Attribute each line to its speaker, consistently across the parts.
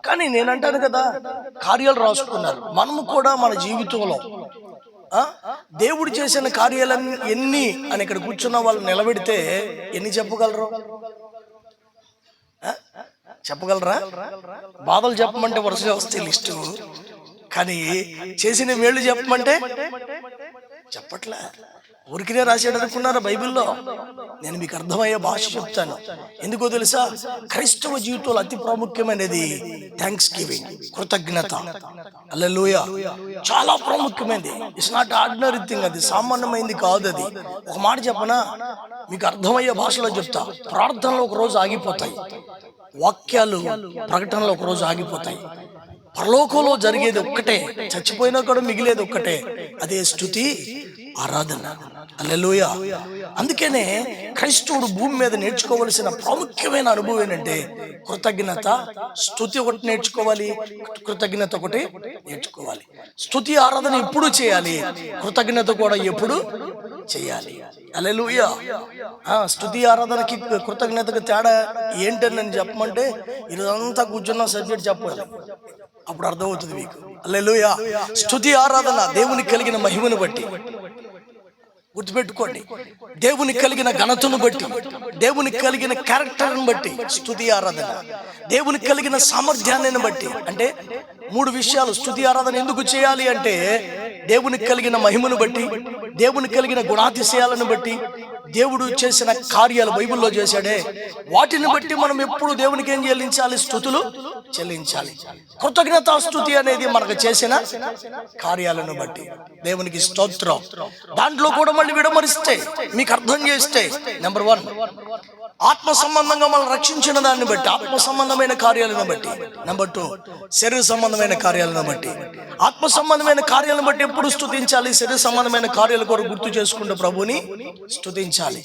Speaker 1: కానీ నేనంటాను కదా, కార్యాలు రాసుకున్నారు. మనము కూడా మన జీవితంలో దేవుడు చేసిన కార్యాలన్నీ ఎన్ని అని ఇక్కడ కూర్చున్న వాళ్ళు నిలబెడితే ఎన్ని చెప్పగలరు? చెప్పగలరా? బాధలు చెప్పమంటే వరుసగా వస్తే లిస్టు, కానీ చేసిన మేళ్ళు చెప్పమంటే చెప్పట్లే. ఊరికినే రాసాడు అనుకున్నారా బైబిల్లో? నేను మీకు అర్థమయ్యే భాష చెప్తాను. ఎందుకో తెలుసా? క్రైస్తవ జీవితంలో అతి ప్రాముఖ్యమైనది థ్యాంక్స్ గివింగ్, కృతజ్ఞత. హల్లెలూయా. చాలా ప్రాముఖ్యమైనది. It's not ordinary thing. అది సామాన్యమైనది కాదు. అది ఒక మాట చెప్పనా, మీకు అర్థమయ్యే భాషలో చెప్తా. ప్రార్థనలో ఒక రోజు ఆగిపోతాయి, వాక్యాలు ప్రకటనలో ఒక రోజు ఆగిపోతాయి. పరలోకంలో జరిగేది ఒక్కటే, చచ్చిపోయినా కూడా మిగిలేది ఒక్కటే, అదే స్తుతి, ఆరాధన. హల్లెలూయా. అందుకనే క్రైస్తవుడు భూమి మీద నేర్చుకోవలసిన ప్రాముఖ్యమైన అనుభవం ఏంటంటే కృతజ్ఞత. స్తుతి ఒకటి నేర్చుకోవాలి, కృతజ్ఞత ఒకటి నేర్చుకోవాలి. స్తుతి ఆరాధన ఎప్పుడు చేయాలి, కృతజ్ఞత కూడా ఎప్పుడు చేయాలి. హల్లెలూయా. స్తుతి ఆరాధనకి కృతజ్ఞతకు తేడా ఏంటని నేను చెప్పమంటే, ఇదంతా కూర్చున్న సబ్జెక్ట్ చెప్పాలి, అప్పుడు అర్థమవుతుంది మీకు. హల్లెలూయా. స్తుతి ఆరాధన దేవునికి కలిగిన మహిమను బట్టి, గుర్తుపెట్టుకోండి, దేవునికి కలిగిన ఘనతను బట్టి, దేవునికి కలిగిన క్యారెక్టర్ని బట్టి స్తుతి ఆరాధన. దేవునికి కలిగిన సామర్థ్యాన్ని బట్టి. అంటే 3 విషయాలు. స్తుతి ఆరాధన ఎందుకు చేయాలి అంటే దేవునికి కలిగిన మహిమను బట్టి, దేవునికి కలిగిన గుణాతిశయాలను బట్టి, దేవుడు చేసిన కార్యాలు బైబిల్లో చేశాడే వాటిని బట్టి మనం ఎప్పుడు దేవునికి ఏం చెల్లించాలి? స్తుతులు చెల్లించాలి. కృతజ్ఞతా స్తుతి అనేది మనకు చేసిన కార్యాలను బట్టి దేవునికి స్తోత్రం. దాంట్లో కూడా మళ్ళీ విడమరిస్తే మీకు అర్థం చేస్తే, నెంబర్ 1 ఆత్మ సంబంధంగా మనం రక్షించిన దాన్ని బట్టి, ఆత్మ సంబంధమైన కార్యాలను బట్టి. నెంబర్ 2 శరీర సంబంధమైన కార్యాలను బట్టి. ఆత్మ సంబంధమైన కార్యాలను బట్టి ఎప్పుడు స్తుతించాలి? శరీర సంబంధమైన కార్యాల కొరకు గుర్తు చేసుకుంటూ ప్రభుని స్తుతించాలి.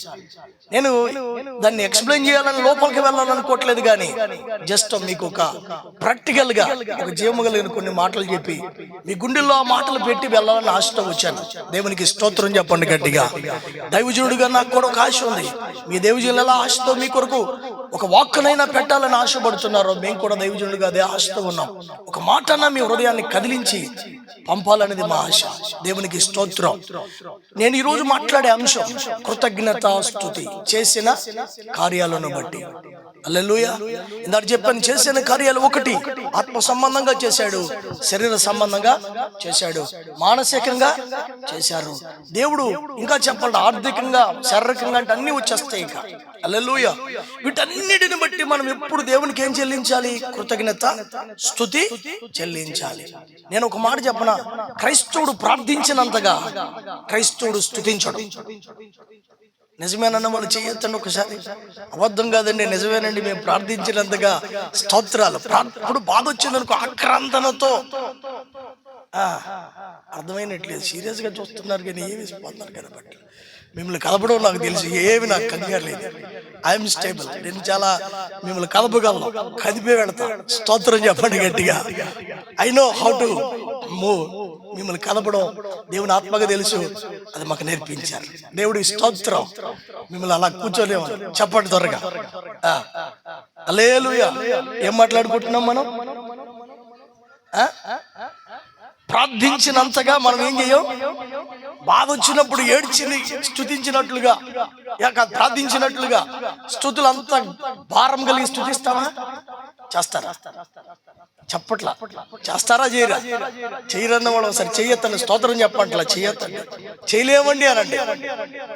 Speaker 1: నేను దాన్ని ఎక్స్ప్లెయిన్ చేయాలని లోపలికి వెళ్ళాలనుకోవట్లేదు, కానీ జస్ట్ మీకు ఒక ప్రాక్టికల్ గా ఒక జీవము కలిగిన కొన్ని మాటలు చెప్పి మీ గుండెల్లో ఆ మాటలు పెట్టి వెళ్ళాలని ఆశతో వచ్చాను. దేవునికి స్తోత్రం చెప్పండి గట్టిగా. దైవజనుడిగా నాకు కూడా ఒక ఆశ ఉంది. మీ దైవజనులు ఎలా ఆశతో మీ కొరకు ఒక వాక్కునైనా పెట్టాలని ఆశపడుతున్నారో, మేము కూడా దైవజనుడిగా అదే ఆశతో ఉన్నాం. ఒక మాటన్నా మీ హృదయాన్ని కదిలించి పంపాలనేది మా ఆశ. దేవునికి స్తోత్రం. నేను ఈరోజు మాట్లాడే అంశం కృతజ్ఞతా స్తుతి, చేసిన కార్యాలను బట్టి. హల్లెలూయా. ఇందాక చెప్పాను, చేసిన కార్యాలు 1 ఆత్మ సంబంధంగా చేశాడు, శరీర సంబంధంగా చేశాడు, మానసికంగా చేశారు. దేవుడు ఇంకా చెప్పాలి, ఆర్థికంగా, శారీరకంగా అంటే అన్ని వచ్చేస్తాయి ఇక. హల్లెలూయా. వీటన్నిటిని బట్టి మనం ఎప్పుడు దేవునికి ఏం చెల్లించాలి? కృతజ్ఞత స్తుతి చెల్లించాలి. నేను ఒక మాట చెప్పనా, క్రైస్తవుడు ప్రార్థించినంతగా క్రైస్తవుడు స్తుతించడు. నిజమేనన్న వాళ్ళు చేయొద్దండి ఒకసారి. అబద్ధం కాదండి, నిజమేనండి. మేము ప్రార్థించినంతగా స్తోత్రాలు. ఇప్పుడు బాధ వచ్చిందనుకో ఆక్రాంతనతో, అర్థమైనట్లేదు, సీరియస్ గా చూస్తున్నారు కానీ ఏమి స్పందన కనబట్లేదు. మిమ్మల్ని కలపడం నాకు తెలుసు, ఏమి నాకు కంగారు లేదు. I'm stable. నేను చాలా మిమ్మల్ని కలపగలను, కదిపే వెళతా. స్తోత్రం చెప్పండి గట్టిగా. I know how to move. మిమ్మల్ని కలపడం దేవుని ఆత్మగా తెలుసు, అది మాకు నేర్పించారు. దేవుడి స్తోత్రం. మిమ్మల్ని అలా కూర్చోలేము, చెప్పండి త్వరగా. హల్లెలూయా. ఏం మాట్లాడుకుంటున్నాం మనం? ప్రార్థించినంతగా మనం ఏం చేయం? బాధ వచ్చినప్పుడు ఏడ్చి స్తుతించినట్లుగా, ప్రార్థించినట్లుగా స్తుతులు అంతా భారం కలిగి స్తుతిస్తామా? చేస్తారా? చెప్పట్లా. చేస్తారా? చేయరా? చేయరన్న వాళ్ళు ఒకసారి చెయ్యొద్దని స్తోత్రం చెప్పంట్లా. చెయ్యొద్దండి, చేయలేమండి అనండి.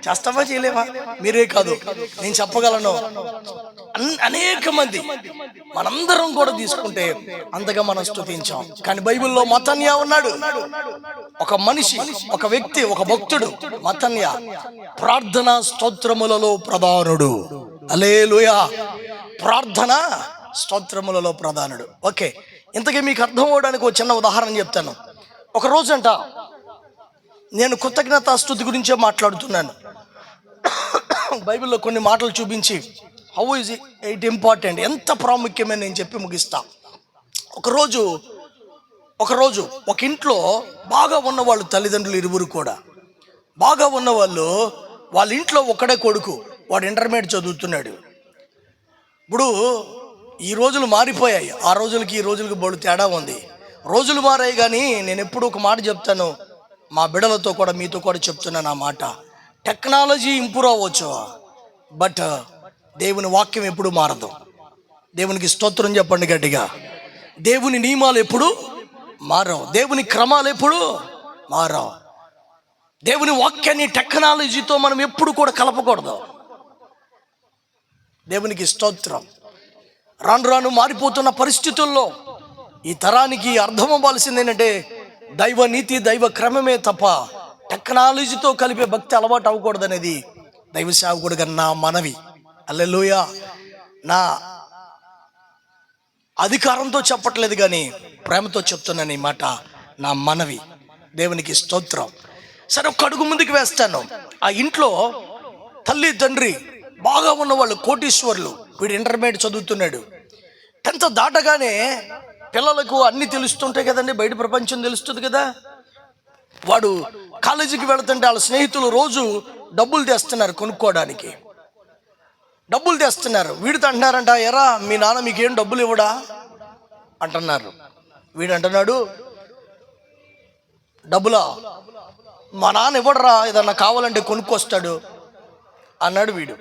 Speaker 1: చేస్తామా? చేయలేమా? మీరే కాదు, నేను చెప్పగలను. అనేక మంది, మనందరం కూడా తీసుకుంటే అంతగా మనం స్తుతించాం. కానీ బైబిల్లో మత్తన్యా ఉన్నాడు, ఒక మనిషి, ఒక వ్యక్తి, ఒక భక్తుడు. మత్తన్యా ప్రార్థన స్తోత్రములలో ప్రధానుడు. హల్లెలూయా. ప్రార్థన స్తోత్రములలో ప్రధానుడు. ఓకే, ఇంతకీ మీకు అర్థం అవడానికి ఒక చిన్న ఉదాహరణ చెప్తాను. ఒక రోజంట నేను కృతజ్ఞతా స్తుతి గురించే మాట్లాడుతున్నాను. బైబిల్లో కొన్ని మాటలు చూపించి హౌ ఈజ్ ఇట్ ఇంపార్టెంట్, ఎంత ప్రాముఖ్యమైన నేను చెప్పి ముగిస్తా. ఒకరోజు ఒక ఇంట్లో బాగా ఉన్నవాళ్ళు, తల్లిదండ్రులు ఇరువురు కూడా బాగా ఉన్నవాళ్ళు, వాళ్ళ ఇంట్లో ఒక్కడే కొడుకు, వాడు ఇంటర్మీడియట్ చదువుతున్నాడు. ఇప్పుడు ఈ రోజులు మారిపోయాయి. ఆ రోజులకి ఈ రోజులకి బోడు తేడా ఉంది. రోజులు మారాయి, కానీ నేను ఎప్పుడు ఒక మాట చెప్తాను, మా బిడ్డలతో కూడా మీతో కూడా చెప్తున్నాను ఆ మాట. టెక్నాలజీ ఇంప్రూవ్ అవ్వచ్చు, బట్ దేవుని వాక్యం ఎప్పుడు మారదు. దేవునికి స్తోత్రం చెప్పండి గట్టిగా. దేవుని నియమాలు ఎప్పుడు మారవు, దేవుని క్రమాలు ఎప్పుడు మారవు. దేవుని వాక్యాన్ని టెక్నాలజీతో మనం ఎప్పుడు కూడా కలపకూడదు. దేవునికి స్తోత్రం. రాను రాను మారిపోతున్న పరిస్థితుల్లో ఈ తరానికి అర్థం అవ్వాల్సింది ఏంటంటే దైవ నీతి, దైవ క్రమమే తప్ప టెక్నాలజీతో కలిపే భక్తి అలవాటు అవ్వకూడదు అనేది దైవ సేవకుడిగా నా మనవి. హల్లెలూయా. నా అధికారంతో చెప్పట్లేదు, కానీ ప్రేమతో చెప్తున్నాను ఈ మాట, నా మనవి. దేవునికి స్తోత్రం. సరే, ఒక అడుగు ముందుకు వేస్తాను. ఆ ఇంట్లో తల్లి తండ్రి బాగా ఉన్నవాళ్ళు, కోటీశ్వర్లు. వీడు ఇంటర్మీడియట్ చదువుతున్నాడు. 10th దాటగానే పిల్లలకు అన్నీ తెలుస్తుంటాయి కదండి, బయట ప్రపంచం తెలుస్తుంది కదా. వాడు కాలేజీకి వెళుతుంటే వాళ్ళ స్నేహితులు రోజు డబ్బులు తెస్తున్నారు, కొనుక్కోవడానికి డబ్బులు తెస్తున్నారు. వీడితో అంటున్నారంట, ఎరా మీ నాన్న మీకేం డబ్బులు ఇవ్వడా అంటున్నారు. వీడు అంటున్నాడు, డబ్బులా, మా నాన్న ఇవ్వడరా, ఏదన్నా కావాలంటే కొనుక్కొస్తాడు అన్నాడు వీడు.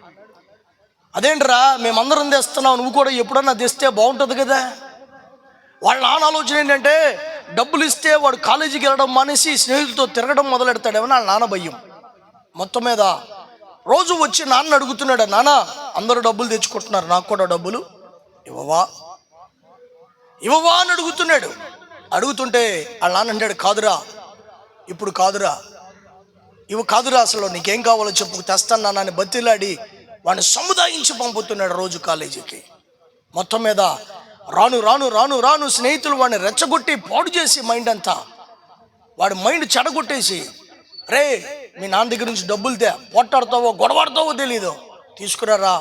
Speaker 1: అదేంట్రా మేమందరం తెస్తున్నావు, నువ్వు కూడా ఎప్పుడన్నా తెస్తే బాగుంటుంది కదా. వాళ్ళ నాన్న ఆలోచన ఏంటంటే డబ్బులు ఇస్తే వాడు కాలేజీకి వెళ్ళడం మానేసి స్నేహితులతో తిరగడం మొదలెడతాడేమో వాళ్ళ నాన్న భయం. మొత్తం మీద రోజు వచ్చి నాన్న అడుగుతున్నాడు, నాన్న అందరూ డబ్బులు తెచ్చుకుంటున్నారు, నాకు కూడా డబ్బులు ఇవ్వవా ఇవ్వవా అని అడుగుతున్నాడు. అడుగుతుంటే వాళ్ళ నాన్న అంటాడు, కాదురా ఇప్పుడు కాదురా, కాదురా, అసలు నీకేం కావాలో చెప్పు, తెస్తాను నాన్న అని బతిలాడి వాడిని సముదాయించి పంపుతున్నాడు రోజు కాలేజీకి. మొత్తం మీద రాను రాను రాను రాను స్నేహితులు వాడిని రెచ్చగొట్టి పాడు చేసి మైండ్ అంతా, వాడి మైండ్ చెడగొట్టేసి, రే మీ నాన్న దగ్గర నుంచి డబ్బులు తే, పొట్టాడుతావో గొడవాడుతావో తెలీదు, తీసుకురారా,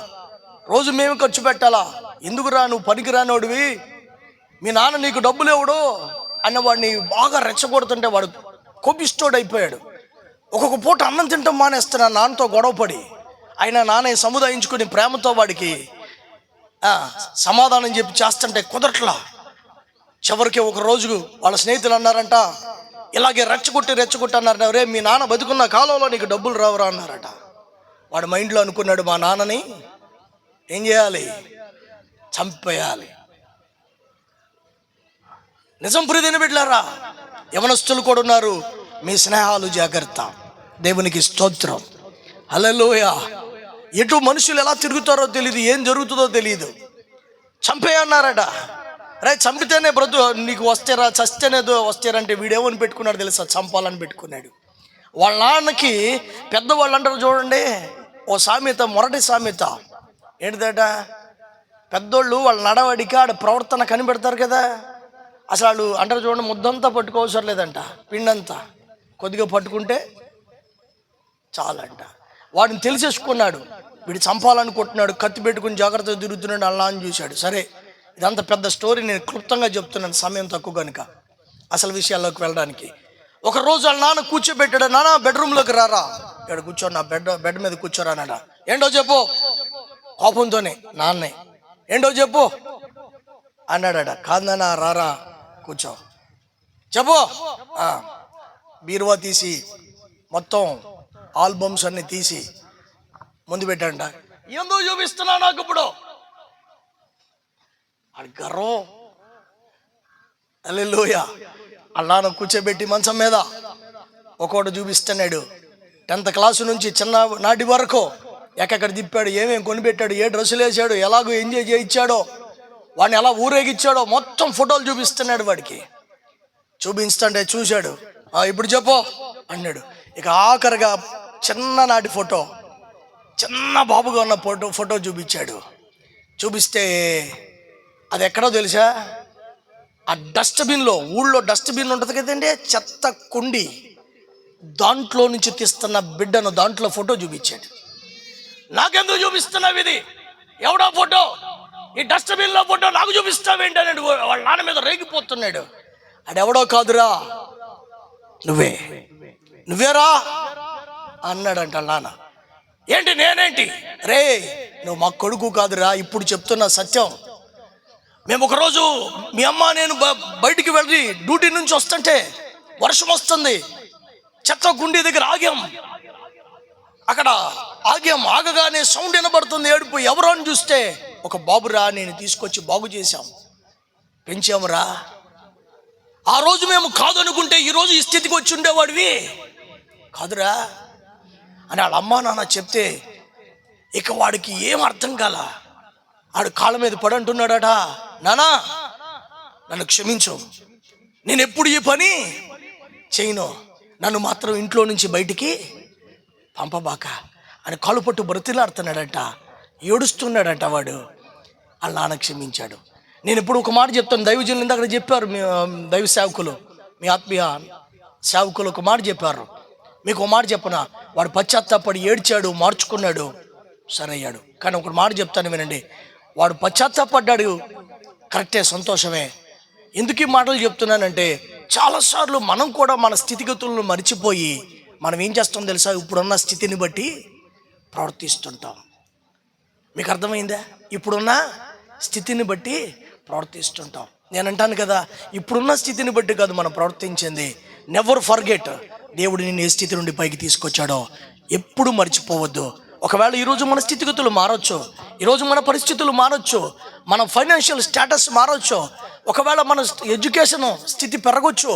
Speaker 1: రోజు మేము ఖర్చు పెట్టాలా, ఎందుకురా నువ్వు పనికిరానోడివి, మీ నాన్న నీకు డబ్బులు ఇవ్వడు అన్న వాడిని బాగా రెచ్చగొడుతుంటే వాడు కోపిష్టోడైపోయాడు. ఒక్కొక్క పూట అన్నం తింటాం మానేస్తున్నా నాన్నతో గొడవపడి. అయినా నాన్న సముదాయించుకుని ప్రేమతో వాడికి సమాధానం చెప్పి చేస్తుంటే కుదరట్లా. చివరికి ఒక రోజు వాళ్ళ స్నేహితులు అన్నారంట, ఇలాగే రెచ్చగొట్టి అన్నారు, రే మీ నాన్న బతుకున్న కాలంలో నీకు డబ్బులు రావురా అన్నారట. వాడు మైండ్లో అనుకున్నాడు, మా నాన్నని ఏం చేయాలి, చంపేయాలి. నిజం ప్రియమైన బిడ్డలారా, యవనస్తులు కూడా ఉన్నారు, మీ స్నేహాలు జాగ్రత్త. దేవునికి స్తోత్రం. హల్లెలూయా. ఎటు మనుషులు ఎలా తిరుగుతారో తెలియదు, ఏం జరుగుతుందో తెలియదు. చంపేయన్నారట. రే చంపితేనే నీకు వస్తేరా, చస్తేనే వస్తేరంటే వీడేమని పెట్టుకున్నాడు తెలుసా, చంపాలని పెట్టుకున్నాడు. వాళ్ళ నాన్నకి పెద్దవాళ్ళు అంటారు చూడండి, ఓ సామెత, మొరటి సామెత ఏంటిదట, పెద్దోళ్ళు వాళ్ళ నడవడికి ఆడ ప్రవర్తన కనిపెడతారు కదా. అసలు వాళ్ళు అంటారు చూడండి, ముద్దంతా పట్టుకోవసరం లేదంట, పిండంతా కొద్దిగా పట్టుకుంటే చాలంట. వాడిని తెలిసేసుకున్నాడు, వీడు చంపాలనుకుంటున్నాడు, కత్తి పెట్టుకుని జాగ్రత్తగా తిరుగుతున్నాడు. అలా అని చూశాడు. సరే, ఇదంతా పెద్ద స్టోరీ, నేను క్లుప్తంగా చెప్తున్నాను, సమయం తక్కువ కనుక అసలు విషయాల్లోకి వెళ్ళడానికి. ఒక రోజు వాళ్ళ నాన్న కూర్చోబెట్టాడు, నాన్న బెడ్రూమ్లోకి రారా, ఇక్కడ కూర్చోండి, నా బెడ్ మీద కూర్చోరా అన్నాడా. ఏంటో చెప్పు, కోపంతోనే నాన్నే, ఏంటో చెప్పు అన్నాడట. కాదు నాన్న, రారా కూర్చో, చెప్పు. బీరువా తీసి మొత్తం ఆల్బమ్స్ అన్ని తీసి ముందు పెట్టాడంట. ఎందుకు చూపిస్తున్నా నాకు ఇప్పుడు అది గర్వం. హల్లెలూయా. అల్లాను కూర్చోబెట్టి మంచం మీద ఒకటి చూపిస్తున్నాడు. 10th క్లాసు నుంచి చిన్న నాటి వరకు ఎక్కడ తిప్పాడు, ఏమేమి కొనిపెట్టాడు, ఏ డ్రెస్సులు వేసాడు, ఎలాగో ఎంజాయ్ చేయించాడో, వాడిని ఎలా ఊరేగిచ్చాడో మొత్తం ఫోటోలు చూపిస్తున్నాడు. వాడికి చూపిస్తుంటే చూశాడు. ఇప్పుడు చెప్పు అన్నాడు. ఇక ఆఖరిగా చిన్ననాటి ఫోటో, చిన్న బాబుగా ఉన్న ఫోటో చూపించాడు. చూపిస్తే అది ఎక్కడో తెలుసా, ఆ డస్ట్బిన్లో, ఊళ్ళో డస్ట్బిన్ ఉంటుంది కదండి, చెత్త కుండి, దాంట్లో నుంచి తీస్తున్న బిడ్డను దాంట్లో ఫోటో చూపించాడు. నాకెందుకు చూపిస్తున్నావు, ఇది ఎవడో ఫోటో, ఈ డస్ట్బిన్లో ఫోటో నాకు చూపిస్తావేంటి అని వాళ్ళ నాన్న మీద రేగిపోతున్నాడు. అడెవడో కాదురా, నువ్వేరా అన్నాడంట నాన్న. ఏంటి నేనేంటి, రే నువ్వు మా కొడుకు కాదురా, ఇప్పుడు చెప్తున్న సత్యం, మేము ఒకరోజు మీ అమ్మ నేను బయటికి వెళ్ళి డ్యూటీ నుంచి వస్తుంటే వర్షం వస్తుంది, చెత్త గుండి దగ్గర ఆగాం. అక్కడ ఆగగానే సౌండ్ వినబడుతుంది, ఏడుపు. ఎవరో అని చూస్తే ఒక బాబురా, నేను తీసుకొచ్చి బాగు చేశాం, పెంచామురా. ఆ రోజు మేము కాదనుకుంటే ఈరోజు ఈ స్థితికి వచ్చి ఉండేవాడివి కాదురా అని వాళ్ళ అమ్మా నాన్న చెప్తే ఇక వాడికి ఏం అర్థం కాల. ఆడు కాళ్ళ మీద పడి అంటున్నాడట, నానా నన్ను క్షమించు, నేను ఎప్పుడు ఈ పని చేయను, నన్ను మాత్రం ఇంట్లో నుంచి బయటికి పంపబాక అని కాళ్ళు పట్టు బ్రతిలాడుతున్నాడట, ఏడుస్తున్నాడట వాడు. వాళ్ళ నాన్న క్షమించాడు. నేను ఇప్పుడు ఒక మాట చెప్తాను, దైవజనులు ఇందాక చెప్పారు, దైవ సేవకులు, మీ ఆత్మీయ సేవకులు ఒక మాట చెప్పారు. మీకు ఒక మాట చెప్పనా, వాడు పశ్చాత్తాపడి ఏడ్చాడు, మార్చుకున్నాడు, సరయ్యాడు. కానీ ఒక మాట చెప్తాను వినండి, వాడు పశ్చాత్తాపడ్డాడు, కరెక్టే, సంతోషమే. ఎందుకు ఈ మాటలు చెప్తున్నానంటే, చాలాసార్లు మనం కూడా మన స్థితిగతులను మర్చిపోయి మనం ఏం చేస్తాం తెలుసా, ఇప్పుడున్న స్థితిని బట్టి ప్రవర్తిస్తుంటాం. మీకు అర్థమైందా? ఇప్పుడున్న స్థితిని బట్టి ప్రవర్తిస్తుంటాం. నేను అంటాను కదా, ఇప్పుడున్న స్థితిని బట్టి కాదు మనం ప్రవర్తించింది. నెవర్ ఫర్గెట్, దేవుడు నిన్ను ఏ స్థితి నుండి పైకి తీసుకొచ్చాడో ఎప్పుడు మర్చిపోవద్దు. ఒకవేళ ఈరోజు మన స్థితిగతులు మారొచ్చు, ఈరోజు మన పరిస్థితులు మారొచ్చు, మన ఫైనాన్షియల్ స్టేటస్ మారొచ్చు, ఒకవేళ మన ఎడ్యుకేషన్ స్థితి పెరగొచ్చు,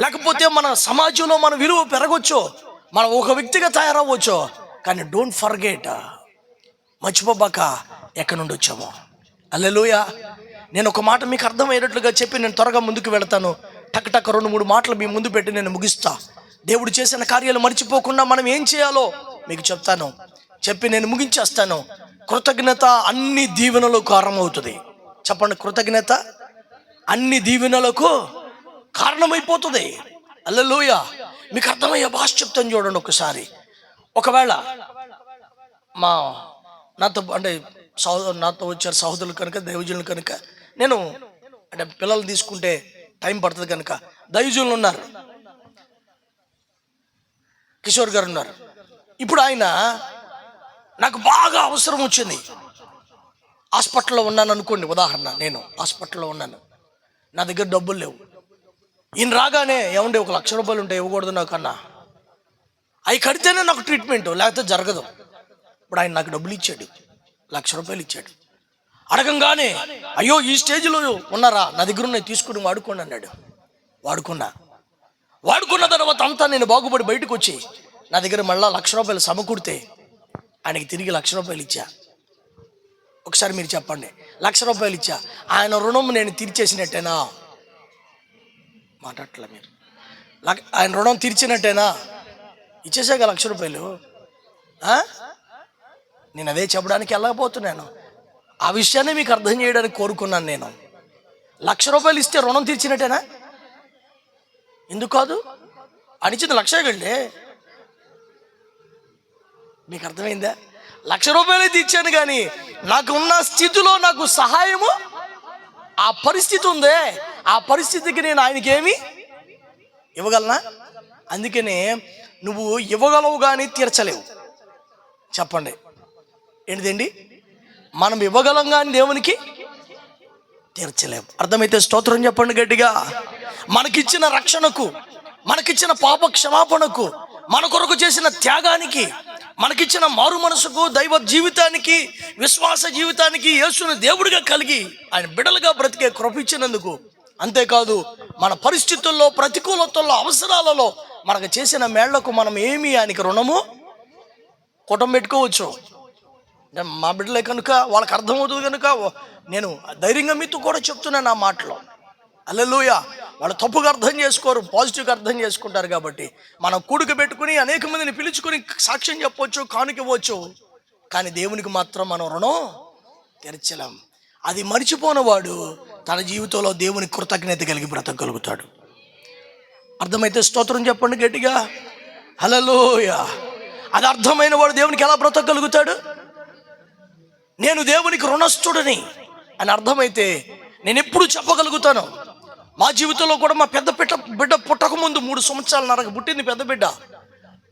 Speaker 1: లేకపోతే మన సమాజంలో మన విలువ పెరగొచ్చు, మనం ఒక వ్యక్తిగా తయారవ్వచ్చు. కానీ డోంట్ ఫర్గెట్, మర్చిపోబాక ఎక్కడి నుండి వచ్చామో. హల్లెలూయా. నేను ఒక మాట మీకు అర్థమయ్యేటట్లుగా చెప్పి నేను త్వరగా ముందుకు వెళతాను. టక్ 2-3 మాటలు మీ ముందు పెట్టి నేను ముగిస్తా. దేవుడు చేసిన కార్యాలు మర్చిపోకుండా మనం ఏం చేయాలో మీకు చెప్తాను, చెప్పి నేను ముగించేస్తాను. కృతజ్ఞత అన్ని దీవెనలకు కారణమవుతుంది. చెప్పండి, కృతజ్ఞత అన్ని దీవెనలకు కారణమైపోతుంది. హల్లెలూయా. మీకు అర్థమయ్యే భాష చెప్తాను చూడండి ఒకసారి. ఒకవేళ నాతో అంటే నాతో వచ్చారు సహోదరులు కనుక, దైవజనులు కనుక, నేను అంటే పిల్లలు తీసుకుంటే టైం పడుతుంది కనుక, దైవజనులు ఉన్నారు, కిషోర్ గారు ఉన్నారు. ఇప్పుడు ఆయన నాకు బాగా అవసరం వచ్చింది, హాస్పిటల్లో ఉన్నాను అనుకోండి, ఉదాహరణ, నేను హాస్పిటల్లో ఉన్నాను, నా దగ్గర డబ్బులు లేవు. ఈయన రాగానే ఏమంటే 1 లక్ష రూపాయలు ఉంటే ఇవ్వకూడదు నాకన్నా, అవి కడితేనే నాకు ట్రీట్మెంట్, లేకపోతే జరగదు. ఇప్పుడు ఆయన నాకు డబ్బులు ఇచ్చాడు, 1 లక్ష రూపాయలు ఇచ్చాడు. అడగంగానే అయ్యో ఈ స్టేజ్లో ఉన్నారా, నా దగ్గర ఉన్నాయి తీసుకుని వాడుకోండి అన్నాడు. వాడుకున్న తర్వాత అంతా నేను బాగుపడి బయటకు వచ్చి నా దగ్గర మళ్ళీ 1 లక్ష రూపాయలు సమకూడితే ఆయనకి తిరిగి 1 లక్ష రూపాయలు ఇచ్చా. ఒకసారి మీరు చెప్పండి, 1 లక్ష రూపాయలు ఇచ్చా, ఆయన రుణం నేను తీర్చేసినట్టేనా? మాట్లాడట్లే మీరు. ఆయన రుణం తీర్చినట్టేనా? ఇచ్చేసాక 1 లక్ష రూపాయలు. నేను అదే చెప్పడానికి వెళ్ళకపోతున్నాను, ఆ విషయాన్ని మీకు అర్థం చేయడానికి కోరుకున్నాను. నేను 1 లక్ష రూపాయలు ఇస్తే రుణం తీర్చినట్టేనా? ఎందుకు కాదు? అనిచ్చింది 1 లక్ష కండి. మీకు అర్థమైందా? 1 లక్ష రూపాయలు తీర్చాను, కానీ నాకు ఉన్న స్థితిలో నాకు సహాయము, ఆ పరిస్థితి ఉందే, ఆ పరిస్థితికి నేను ఆయనకి ఏమి ఇవ్వగలనా? అందుకనే నువ్వు ఇవ్వగలవు కానీ తీర్చలేవు. చెప్పండి, ఏంటిదండి? మనం ఇవ్వగలం కానీ దేవునికి తీర్చలేము. అర్థమైతే స్తోత్రం చెప్పండి గట్టిగా. మనకిచ్చిన రక్షణకు, మనకిచ్చిన పాప క్షమాపణకు, మన కొరకు చేసిన త్యాగానికి, మనకిచ్చిన మారు మనసుకు, దైవ జీవితానికి, విశ్వాస జీవితానికి, యేసుని దేవుడిగా కలిగి ఆయన బిడ్డలుగా బ్రతికే కృప ఇచ్చినందుకు, అంతేకాదు మన పరిస్థితుల్లో, ప్రతికూలతల్లో, అవసరాలలో మనకు చేసిన మేళ్లకు మనం ఏమి ఆయనకి రుణము కుటుంబం పెట్టుకోవచ్చు. మా బిడ్డలే కనుక వాళ్ళకి అర్థమవుతుంది కనుక నేను ధైర్యంగా మీతో కూడా చెప్తున్నాను ఆ మాటలో. హల్లెలూయా. వాళ్ళు తప్పుగా అర్థం చేసుకోరు, పాజిటివ్గా అర్థం చేసుకుంటారు. కాబట్టి మనం కూడిక పెట్టుకుని అనేక మందిని పిలుచుకుని సాక్ష్యం చెప్పవచ్చు, కానుకివ్వచ్చు, కానీ దేవునికి మాత్రం మనం రుణం తీర్చలేం. అది మరిచిపోయిన వాడు తన జీవితంలో దేవునికి కృతజ్ఞత కలిగి బ్రతకగలుగుతాడు. అర్థమైతే స్తోత్రం చెప్పండి గట్టిగా. హల్లెలూయా. అది అర్థమైన వాడు దేవునికి ఎలా బ్రతకగలుగుతాడు? నేను దేవునికి రుణస్థుడిని అని అర్థమైతే నేను ఎప్పుడు చెప్పగలుగుతాను. మా జీవితంలో కూడా మా బిడ్డ పుట్టకముందు 3 సంవత్సరాలన్నరకు పుట్టింది పెద్ద బిడ్డ.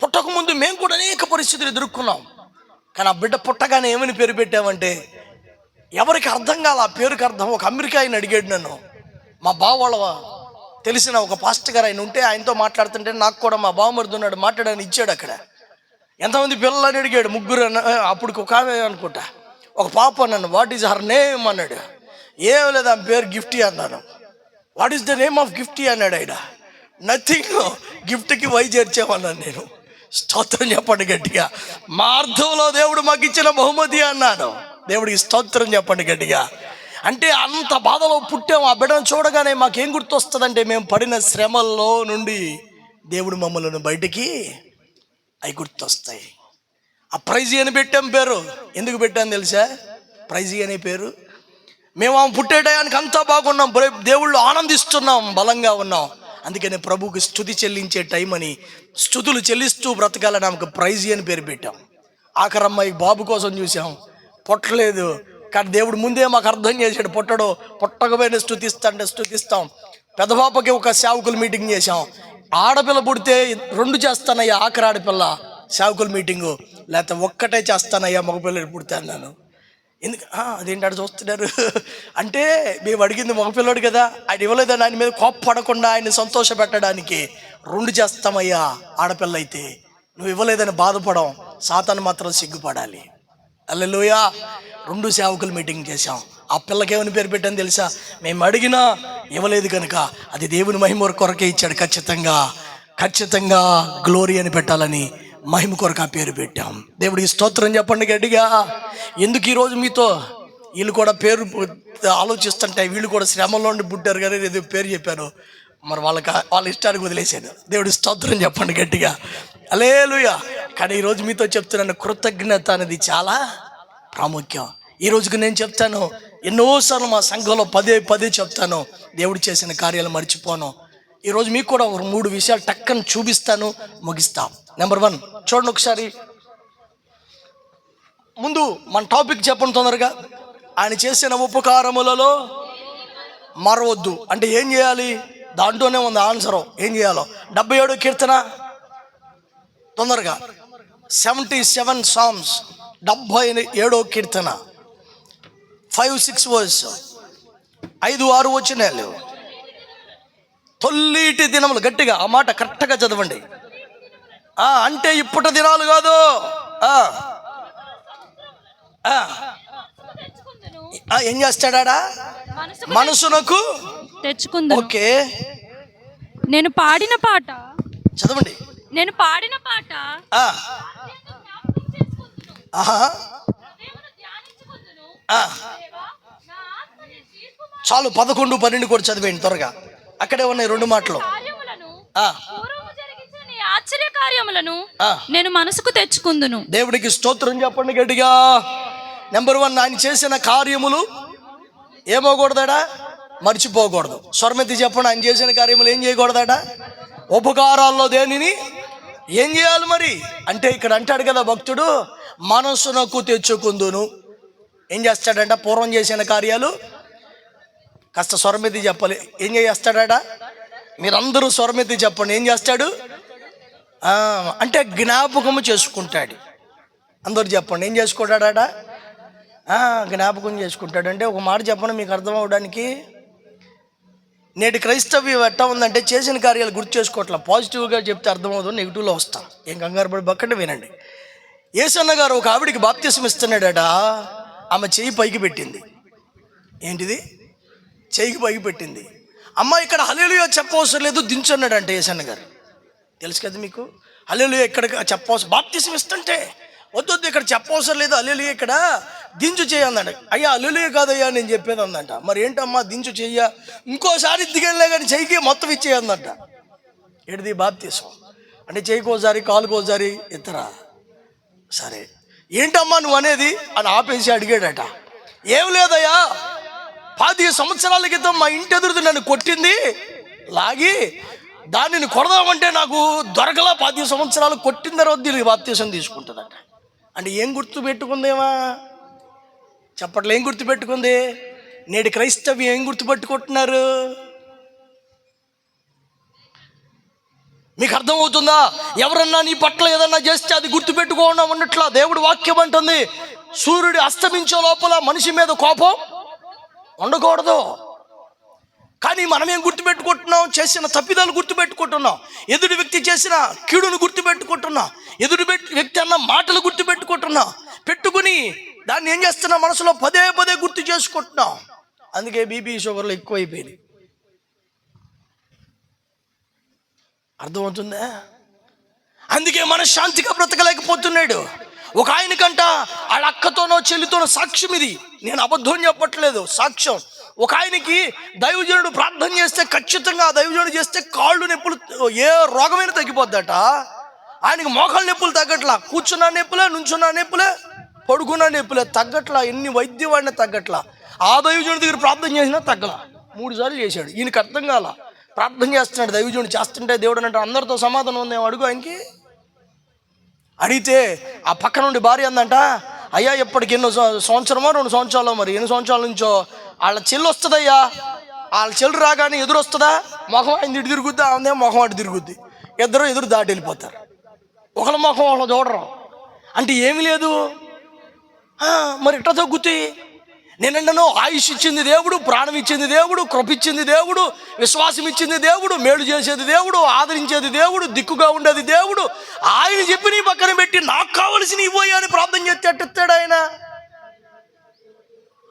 Speaker 1: పుట్టకముందు మేము కూడా అనేక పరిస్థితులు ఎదుర్కొన్నాం. కానీ ఆ బిడ్డ పుట్టగానే ఏమని పేరు పెట్టామంటే ఎవరికి అర్థం కాల ఆ పేరుకి అర్థం. ఒక అమెరికా ఆయన అడిగాడు నన్ను, మా బావ వాళ్ళ తెలిసిన ఒక పాస్టర్ గారు ఆయన ఉంటే ఆయనతో మాట్లాడుతుంటే నాకు కూడా మా బావమరిది ఉన్నాడు మాట్లాడని ఇచ్చాడు. అక్కడ ఎంతమంది పిల్లలని అడిగాడు, 3 అప్పుడు ఒక ఆమె అనుకుంటా, ఒక పాప నన్ను వాట్ ఈజ్ హర్ నేమ్ అన్నాడు. ఏం లేదు ఆమె పేరు గిఫ్టీ అన్నాను. What is the name of Gifty అన్నాడు ఆయన. నథింగ్, గిఫ్ట్కి వై చేర్చామన్నాను నేను. స్తోత్రం చెప్పండి గట్టిగా. మా అర్థంలో దేవుడు మాకు ఇచ్చిన బహుమతి అన్నాడు. దేవుడికి స్తోత్రం చెప్పండి గట్టిగా. అంటే అంత బాధలో పుట్టాము. ఆ బిడ్డను చూడగానే మాకేం గుర్తొస్తుందంటే మేము పడిన శ్రమల్లో నుండి దేవుడు మమ్మల్ని బయటికి అవి గుర్తొస్తాయి. ఆ ప్రైజీ అని పెట్టాం పేరు. ఎందుకు పెట్టాను తెలుసా? ప్రైజీ అనే పేరు మేము ఆమె పుట్టే టయానికి అంతా బాగున్నాం, దేవుళ్ళు ఆనందిస్తున్నాం, బలంగా ఉన్నాం. అందుకని ప్రభువుకి స్తుతి చెల్లించే టైం అని స్తుతులు చెల్లిస్తూ బ్రతకాలని ఆమెకు ప్రైజీ అని పేరు పెట్టాం. ఆఖరి అమ్మాయి బాబు కోసం చూసాం, పుట్టలేదు. కానీ దేవుడు ముందే మాకు అర్థం చేశాడు, పుట్టకపోయినా స్తుతిస్తాం. పెద్దపాపకి ఒక సేవకుల మీటింగ్ చేశాం. ఆడపిల్ల పుడితే 2 చేస్తానయ్యా, ఆఖరి ఆడపిల్ల సేవకుల మీటింగు, లేకపోతే ఒక్కటే చేస్తానయ్యా మగపిల్లలు పుడితే అన్నాను. ఎందుకు అదేంటి చూస్తున్నారు అంటే మేము అడిగింది మగపిల్లడు కదా, ఆయన ఇవ్వలేదని ఆయన మీద కోప్పడకుండా ఆయన సంతోష పెట్టడానికి 2 చేస్తామయ్యా ఆడపిల్ల అయితే, నువ్వు ఇవ్వలేదని బాధపడం, సాతాను మాత్రం సిగ్గుపడాలి. హల్లెలూయా. 2 సేవకుల మీటింగ్ చేశాం. ఆ పిల్లకి ఏమని పేరు పెట్టాను తెలుసా? మేము అడిగినా ఇవ్వలేదు కనుక అది దేవుని మహిమ కొరకే ఇచ్చాడు. ఖచ్చితంగా గ్లోరీ అని పెట్టాలని మహిమ కొరకు ఆ పేరు పెట్టాం. దేవుడికి స్తోత్రం చెప్పండి గట్టిగా. ఎందుకు ఈరోజు మీతో వీళ్ళు కూడా పేరు ఆలోచిస్తుంటే వీళ్ళు కూడా శ్రమలో ఉండి పుట్టారు కానీ ఏదో పేరు చెప్పాను, మరి వాళ్ళ ఇష్టానికి వదిలేశాను. దేవుడి స్తోత్రం చెప్పండి గట్టిగా. హల్లెలూయా. కానీ ఈరోజు మీతో చెప్తున్నాను, కృతజ్ఞత అనేది చాలా ప్రాముఖ్యం. ఈ రోజుకి నేను చెప్తాను, ఎన్నోసార్లు మా సంఘంలో పదే చెప్తాను, దేవుడు చేసిన కార్యాలు మర్చిపోను. ఈరోజు మీకు కూడా 3 విషయాలు టక్కని చూపిస్తాను, ముగిస్తాం. నెంబర్ 1 చూడండి ఒకసారి. ముందు మన టాపిక్ చెప్పండి తొందరగా. ఆయన చేసిన ఉపకారములలో మరవద్దు అంటే ఏం చేయాలి? దాంట్లోనే ఉంది ఆన్సరు, ఏం చేయాలో. 77 కీర్తన తొందరగా. 77 సామ్స్, 77 కీర్తన 5-6 వర్స్, 5-6 వచనాలు. తొల్లిటి దినములు, గట్టిగా ఆ మాట కరెక్ట్గా చదవండి. అంటే ఇప్పటి దినాలు కాదు. ఏం చేస్తాడా? మనసునకు
Speaker 2: తెచ్చుకుంది.
Speaker 1: ఓకే,
Speaker 2: నేను పాడిన పాట
Speaker 1: చదవండి.
Speaker 2: నేను పాడిన పాట
Speaker 1: చాలు 11, 12 కూడా చదివేయండి త్వరగా. అక్కడే ఉన్నాయి 2 మాటలు.
Speaker 2: ఆశ్చర్య కార్యములను నేను మనసుకు తెచ్చుకుందును.
Speaker 1: దేవుడికి స్తోత్రం చెప్పండి గట్టిగా. నెంబర్ 1 ఆయన చేసిన కార్యములు ఏమోకూడదాడా? మర్చిపోకూడదు. స్వరమెత్తి చెప్పండి. ఆయన చేసిన కార్యములు ఏం చేయకూడదాడా? ఉపకారాల్లో దేనిని ఏం చేయాలి మరి అంటే ఇక్కడ అంటాడు కదా భక్తుడు, మనసునకు తెచ్చుకుందును. ఏం చేస్తాడంట? పూర్వం చేసిన కార్యాలు కాస్త స్వరమెత్తి చెప్పాలి. ఏం చేస్తాడా? మీరందరూ స్వరమెత్తి చెప్పండి. ఏం చేస్తాడు అంటే జ్ఞాపకము చేసుకుంటాడు. అందరూ చెప్పండి. ఏం చేసుకుంటాడా? జ్ఞాపకం చేసుకుంటాడు. అంటే ఒక మాట చెప్పండి మీకు అర్థం అవడానికి. నేటి క్రైస్తవ్యం ఎట్టా ఉందంటే చేసిన కార్యాలు గుర్తు చేసుకోవట్లా. పాజిటివ్గా చెప్తే అర్థమవుతుంది, నెగిటివ్లో వస్తాం. ఏం కంగారు పడి బక్కడే వినండి. యేసన్న గారు ఒక ఆవిడికి బాప్తిసం ఇస్తున్నాడట. ఆమె చెయ్యి పైకి పెట్టింది. ఏంటిది? చెయ్యికి పైకి పెట్టింది. అమ్మ ఇక్కడ హల్లెలూయా చెప్పవసరం లేదు, దించన్నాడంట యేసన్న గారు. తెలుసు కదా మీకు. హల్లెలూయా ఇక్కడ చెప్పవసరం, బాప్తిసం ఇస్తుంటే వద్దు ఇక్కడ చెప్పవసరం లేదు, హల్లెలూయా ఇక్కడ దించు చేయన్నాడు. అయ్యా హల్లెలూయా కాదయ్యా నేను చెప్పేది అందంట. మరి ఏంటమ్మా దించు చెయ్య, ఇంకోసారి దిగలే కానీ చెయ్యికి మొత్తం ఇచ్చేయందంట. ఏంటిది? బాప్తిసం అంటే చెయ్యికోసారి కాలుకోసారి ఇతరా. సరే ఏంటమ్మా నువ్వు అనేది అని ఆపేసి అడిగాడట. ఏం లేదయ్యా, 10 సంవత్సరాల క్రితం మా ఇంటి ఎదురుది నన్ను కొట్టింది, లాగి దానిని కొడదామంటే నాకు దొరకలా. 10 సంవత్సరాలు కొట్టిన తర్వాత దీనికి బాప్తిసం తీసుకుంటుందట. అంటే ఏం గుర్తు పెట్టుకుందేమా? చెప్పట్లే. ఏం గుర్తు పెట్టుకుంది? నేటి క్రైస్తవ్యం ఏం గుర్తుపెట్టుకుంటున్నారు? మీకు అర్థమవుతుందా? ఎవరన్నా నీ పట్ల ఏదన్నా చేస్తే అది గుర్తుపెట్టుకోకుండా ఉన్నట్లా దేవుడు వాక్యం అంటుంది. సూర్యుడు అస్తమించే లోపల మనిషి మీద కోపం ఉండకూడదు. కానీ మనమేం గుర్తుపెట్టుకుంటున్నాం? చేసిన తప్పిదాలు గుర్తుపెట్టుకుంటున్నాం, ఎదుటి వ్యక్తి చేసిన కీడును గుర్తుపెట్టుకుంటున్నాం, ఎదుటి వ్యక్తి అన్న మాటలు గుర్తుపెట్టుకుంటున్నాం, పెట్టుకుని దాన్ని ఏం చేస్తున్నాం? మనసులో పదే పదే గుర్తు చేసుకుంటున్నాం. అందుకే బీపీ షుగర్లు ఎక్కువైపోయింది. అర్థమవుతుందా? అందుకే మనశ్శాంతిగా బ్రతకలేకపోతున్నాడు. ఒక ఆయనకంట వాళ్ళ అక్కతోనో చెల్లితోనో సాక్ష్యం, ఇది నేను అబద్ధం చెప్పట్లేదు, సాక్ష్యం. ఒక ఆయనకి దైవజనుడు ప్రార్థన చేస్తే ఖచ్చితంగా ఆ దైవజనుడు చేస్తే కాళ్ళు నొప్పులు, ఏ రోగమైనా తగ్గిపోద్దట. ఆయనకి మోకాళ్ళ నొప్పులు తగ్గట్లా, కూర్చున్న నొప్పులే, నుంచున్న నొప్పులే, పడుకున్న నొప్పులే, తగ్గట్లా. ఎన్ని వైద్యం వాడినా తగ్గట్లా. ఆ దైవజనుడి దగ్గర ప్రార్థన చేసినా తగ్గలా. 3 సార్లు చేశాడు. ఈయనకి అర్థం కాల. ప్రార్థన చేస్తున్నాడు, దైవజనుడు చేస్తుంటే దేవుడు అంటే అందరితో సమాధానం ఉందేమో అడుగు ఆయనకి. అడిగితే ఆ పక్క నుండి భార్య అందంట, అయ్యా ఇప్పటికి ఎన్నో సంవత్సరమో 2 సంవత్సరాలు, మరి ఎన్ని సంవత్సరాల నుంచో వాళ్ళ చెల్లి వస్తుందయ్యా, వాళ్ళ చెల్లి రాగానే ఎదురు వస్తుందా, మొహం ఆయన ఇటు తిరుగుద్ది, ఆమె మొహం అటు తిరుగుద్ది, ఇద్దరు ఎదురు దాటి వెళ్ళిపోతారు. ఒకళ్ళ మొహం ఒకళ్ళు చూడరు. అంటే ఏమి లేదు. మరి ఇట్లా తగ్గుతాయి. నేనంటను ఆయుష్ ఇచ్చింది దేవుడు, ప్రాణం ఇచ్చింది దేవుడు, కృప ఇచ్చింది దేవుడు, విశ్వాసం ఇచ్చింది దేవుడు, మేలు చేసేది దేవుడు, ఆదరించేది దేవుడు, దిక్కుగా ఉండేది దేవుడు. ఆయన చెప్పి నీ పక్కన పెట్టి నాకు కావలసి నీ పోయా అని ప్రార్థన చేస్తే అట్టిస్తాడు ఆయన.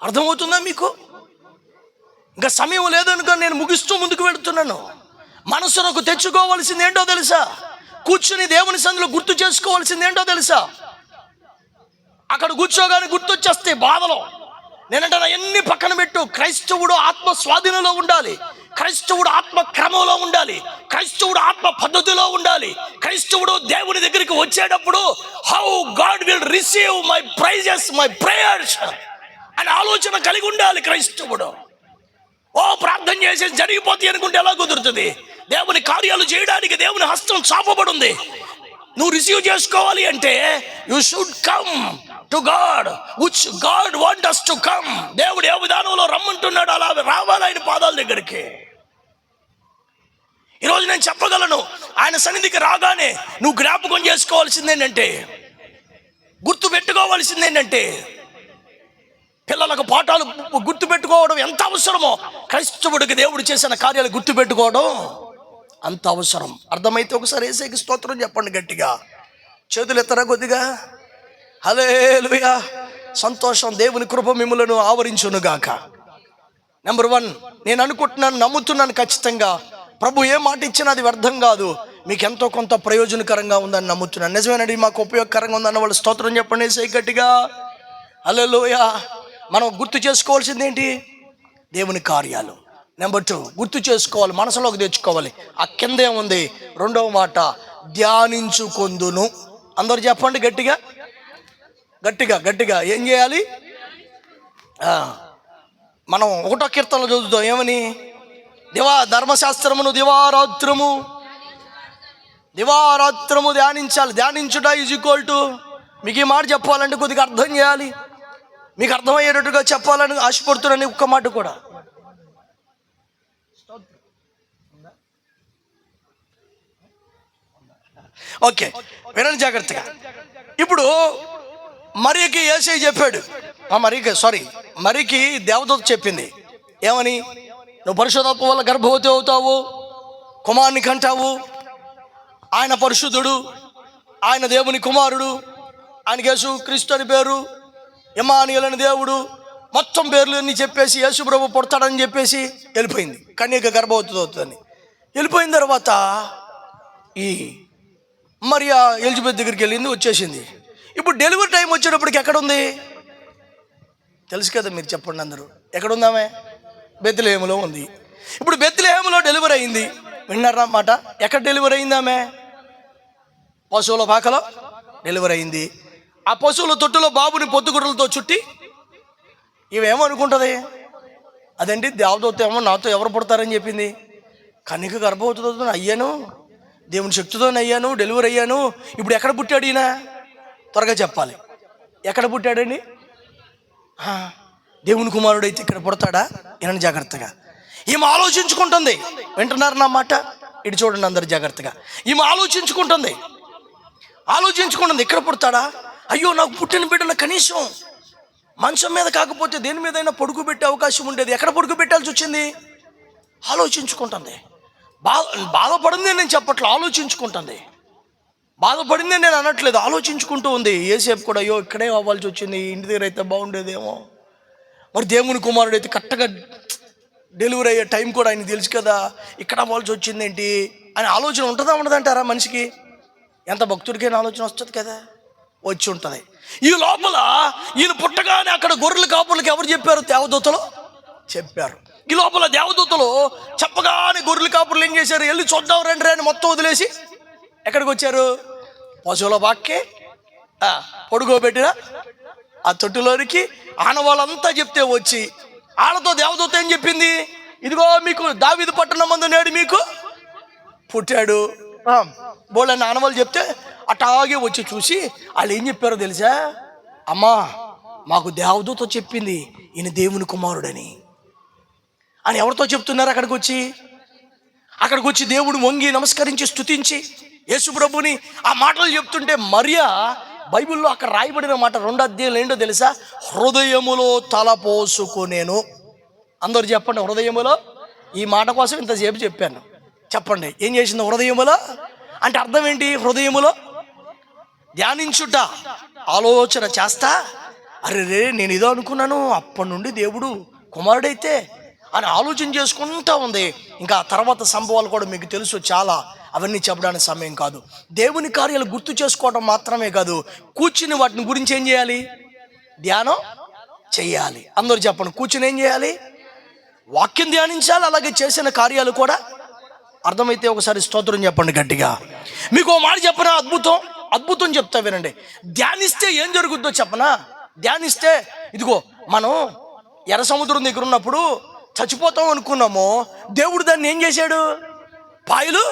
Speaker 1: అర్థమవుతుందా మీకు? ఇంకా సమయం లేదనుకో నేను ముగిస్తూ ముందుకు వెళుతున్నాను. మనసునకు తెచ్చుకోవాల్సింది ఏంటో తెలుసా? కూర్చుని దేవుని సన్నిధిలో గుర్తు చేసుకోవాల్సింది ఏంటో తెలుసా? అక్కడ కూర్చోగానే గుర్తొచ్చేస్తే బాధలో నేనంటే ఎన్ని పక్కన పెట్టు. క్రైస్తవుడు ఆత్మ స్వాధీనంలో ఉండాలి, క్రైస్తవుడు ఆత్మ క్రమంలో ఉండాలి, క్రైస్తవుడు ఆత్మ పద్ధతిలో ఉండాలి. క్రైస్తవుడు దేవుని దగ్గరికి వచ్చేటప్పుడు how God will receive my praises, my prayers అని ఆలోచన కలిగి ఉండాలి క్రైస్తవుడు. ప్రార్థన చేసేది జరిగిపోతాయి అనుకుంటే ఎలా కుదురుతుంది? దేవుని కార్యాలు చేయడానికి దేవుని హస్తం చాపబడింది. నువ్వు రిసీవ్ చేసుకోవాలి అంటే you should come to God which God want us to come. దేవుడు ఏ విధానంలో రమ్మంటున్నాడు అలా రావాలి ఆయన పాదాల దగ్గరికి. ఈరోజు నేను చెప్పగలను, ఆయన సన్నిధికి రాగానే నువ్వు జ్ఞాపకం చేసుకోవాల్సింది ఏంటంటే, గుర్తు పెట్టుకోవాల్సింది ఏంటంటే, పిల్లలకు పాఠాలు గుర్తు పెట్టుకోవడం ఎంత అవసరమో క్రైస్తవుడికి దేవుడు చేసిన కార్యాలు గుర్తు పెట్టుకోవడం అంత అవసరం. అర్థమైతే ఒకసారి యేసుకి స్తోత్రం చెప్పండి గట్టిగా. చేతులు ఎత్తరా కొద్దిగా. హల్లెలూయా. సంతోషం. దేవుని కృప మిమ్ములను ఆవరించునుగాక. నెంబర్ 1, నేను అనుకుంటున్నాను, నమ్ముతున్నాను ఖచ్చితంగా, ప్రభు ఏ మాట ఇచ్చినా అది వ్యర్థం కాదు, మీకు ఎంతో కొంత ప్రయోజనకరంగా ఉందని నమ్ముతున్నాను. నిజమేనండి, మాకు ఉపయోగకరంగా ఉందన్న వాళ్ళు స్తోత్రం చెప్పండి యేసుకి గట్టిగా. హల్లెలూయా. మనం గుర్తు చేసుకోవాల్సింది ఏంటి? దేవుని కార్యాలు. నెంబర్ 2, గుర్తు చేసుకోవాలి, మనసులోకి తెచ్చుకోవాలి. ఆ కిందే ఉంది 2వ మాట, ధ్యానించుకొందును. అందరూ చెప్పండి గట్టిగా గట్టిగా గట్టిగా. ఏం చేయాలి? మనం 1వ కీర్తనలో చదువుతాం, ఏమని? ధర్మశాస్త్రమును దివారాత్రము ధ్యానించాలి. ధ్యానించుట ఈజ్ ఈక్వల్ టు, మీకు ఈ మాట చెప్పాలంటే కొద్దిగా అర్థం చేయాలి, మీకు అర్థమయ్యేటట్టుగా చెప్పాలని ఆశపడుతున్నాను. ఒక్క మాట కూడా. ఓకే, వినండి జాగ్రత్తగా. ఇప్పుడు మరీకి యేసయ్య చెప్పాడు, మరీకి దేవదూత చెప్పింది ఏమని? నువ్వు పరిశుద్ధాత్మ వల్ల గర్భవతి అవుతావు, కుమారుని కంటావు, ఆయన పరిశుద్ధుడు, ఆయన దేవుని కుమారుడు, ఆయనకి యేసు క్రీస్తు అని పేరు, ఇమ్మానుయేలు అని దేవుడు, మొత్తం పేర్లు అన్నీ చెప్పేసి యేసు ప్రభు పుడతాడని చెప్పేసి వెళ్ళిపోయింది. కన్యక గర్భవతి అవుతుందని వెళ్ళిపోయిన తర్వాత ఈ మరియా ఎలిజబెత్ దగ్గరికి వెళ్ళింది, వచ్చేసింది. ఇప్పుడు డెలివరీ టైం వచ్చేటప్పటికి ఎక్కడుంది తెలుసు కదా, మీరు చెప్పండి అందరూ. ఎక్కడుందామే? బెత్లెహేములో ఉంది. ఇప్పుడు బెత్లెహేములో డెలివరీ అయింది. విన్నారా మాట? ఎక్కడ డెలివరీ అయిందామే? పశువుల పాకలో డెలివరీ అయింది. ఆ పశువుల తొట్టులో బాబుని పొత్తుగుడ్డలతో చుట్టి ఇవేమో అనుకుంటుంది, అదండి దేవదూత ఏమో నాతో ఎవరు పుడతారని చెప్పింది. కన్యక గర్భవతితో అయ్యాను, దేవుని శక్తితోనే అయ్యాను, డెలివరీ అయ్యాను. ఇప్పుడు ఎక్కడ పుట్టాడు ఈయన? త్వరగా చెప్పాలి. ఎక్కడ పుట్టాడండి? దేవుని కుమారుడు అయితే ఇక్కడ పుడతాడా? ఈయన జాగ్రత్తగా ఈమె ఆలోచించుకుంటుంది. వింటున్నారు నా మాట? ఇటు చూడండి అందరు జాగ్రత్తగా. ఈమె ఆలోచించుకుంటుంది, ఇక్కడ పుడతాడా? అయ్యో, నాకు పుట్టిన బిడ్డను కనీసం మంచం మీద కాకపోతే దేని మీదైనా పడుకోబెట్టే అవకాశం ఉండేది. ఎక్కడ పడుకోబెట్టాల్సి వచ్చింది? ఆలోచించుకుంటుంది. బాధపడింది నేను చెప్పట్లేదు, ఆలోచించుకుంటుంది. బాధపడింది నేను అనట్లేదు, ఆలోచించుకుంటూ ఉంది. ఏసేపు కూడా అయ్యో ఇక్కడే అవ్వాల్సి వచ్చింది, ఇంటి దగ్గర అయితే బాగుండేదేమో, మరి దేవుని కుమారుడు అయితే కరెక్ట్గా డెలివరీ అయ్యే టైం కూడా ఆయన తెలుసు కదా, ఇక్కడ అవ్వాల్సి వచ్చింది ఏంటి అని ఆలోచన ఉంటుందా ఉండదంటారా? మనిషికి ఎంత భక్తుడికైనా ఆలోచన వస్తుంది కదా, వచ్చి ఉంటుంది. ఈ లోపల ఈయన పుట్టగానే అక్కడ గొర్రెల కాపులకు ఎవరు చెప్పారు? దేవదూతలు చెప్పారు. ఈ లోపల దేవదూతలు చెప్పగానే గొర్రెల కాపులు ఏం చేశారు? వెళ్ళి చూద్దాం రండి అని మొత్తం వదిలేసి ఎక్కడికి వచ్చారు? పశువుల బాక్కి పొడుగోబెట్టిన ఆ తొట్టులోనికి ఆనవాళ్ళంతా చెప్తే వచ్చి వాళ్ళతో దేవదూత ఏం చెప్పింది? ఇదిగో మీకు దావీదు పట్టణం మందు నేడు మీకు పుట్టాడు. బోళ్ళని ఆనవాళ్ళు చెప్తే అటాగే వచ్చి చూసి వాళ్ళు ఏం చెప్పారో తెలుసా? అమ్మా మాకు దేవదూత చెప్పింది ఈయన దేవుని కుమారుడని అని. ఎవరితో చెప్తున్నారు? అక్కడికి వచ్చి దేవుడు వంగి నమస్కరించి స్తుతించి యేసుప్రభుని ఆ మాటలు చెప్తుంటే మరియా బైబిల్లో అక్కడ రాయబడిన మాట 2వ అధ్యాయం ఏంటో తెలుసా? హృదయములో తలపోసుకొనేను. అందరూ చెప్పండి, హృదయములో. ఈ మాట కోసం ఇంతసేపు చెప్పాను, చెప్పండి ఏం చేసింది హృదయములో అంటే అర్థం ఏంటి? హృదయములో ధ్యానించుట, ఆలోచన చేస్తా, అరే రే నేను ఇదో అనుకున్నాను, అప్పటి నుండి దేవుడు కుమారుడైతే అని ఆలోచన చేసుకుంటా ఉంది. ఇంకా తర్వాత సంభవాలు కూడా మీకు తెలుసు చాలా, అవన్నీ చెప్పడానికి సమయం కాదు. దేవుని కార్యాలు గుర్తు చేసుకోవడం మాత్రమే కాదు, కూర్చుని వాటిని గురించి ఏం చేయాలి? ధ్యానం చెయ్యాలి. అందరూ చెప్పండి, కూర్చుని ఏం చేయాలి? వాక్యం ధ్యానించాలి, అలాగే చేసిన కార్యాలు కూడా. అర్థమైతే ఒకసారి స్తోత్రం చెప్పండి గట్టిగా. మీకు ఓ మాట చెప్పనా? అద్భుతం చెప్తా వినండి. ధ్యానిస్తే ఏం జరుగుద్దో చెప్పనా? ధ్యానిస్తే ఇదిగో మనం ఎర్ర సముద్రం దగ్గర ఉన్నప్పుడు చచ్చిపోతాం అనుకున్నాము, దేవుడు దాన్ని ఏం చేశాడు? పాయలు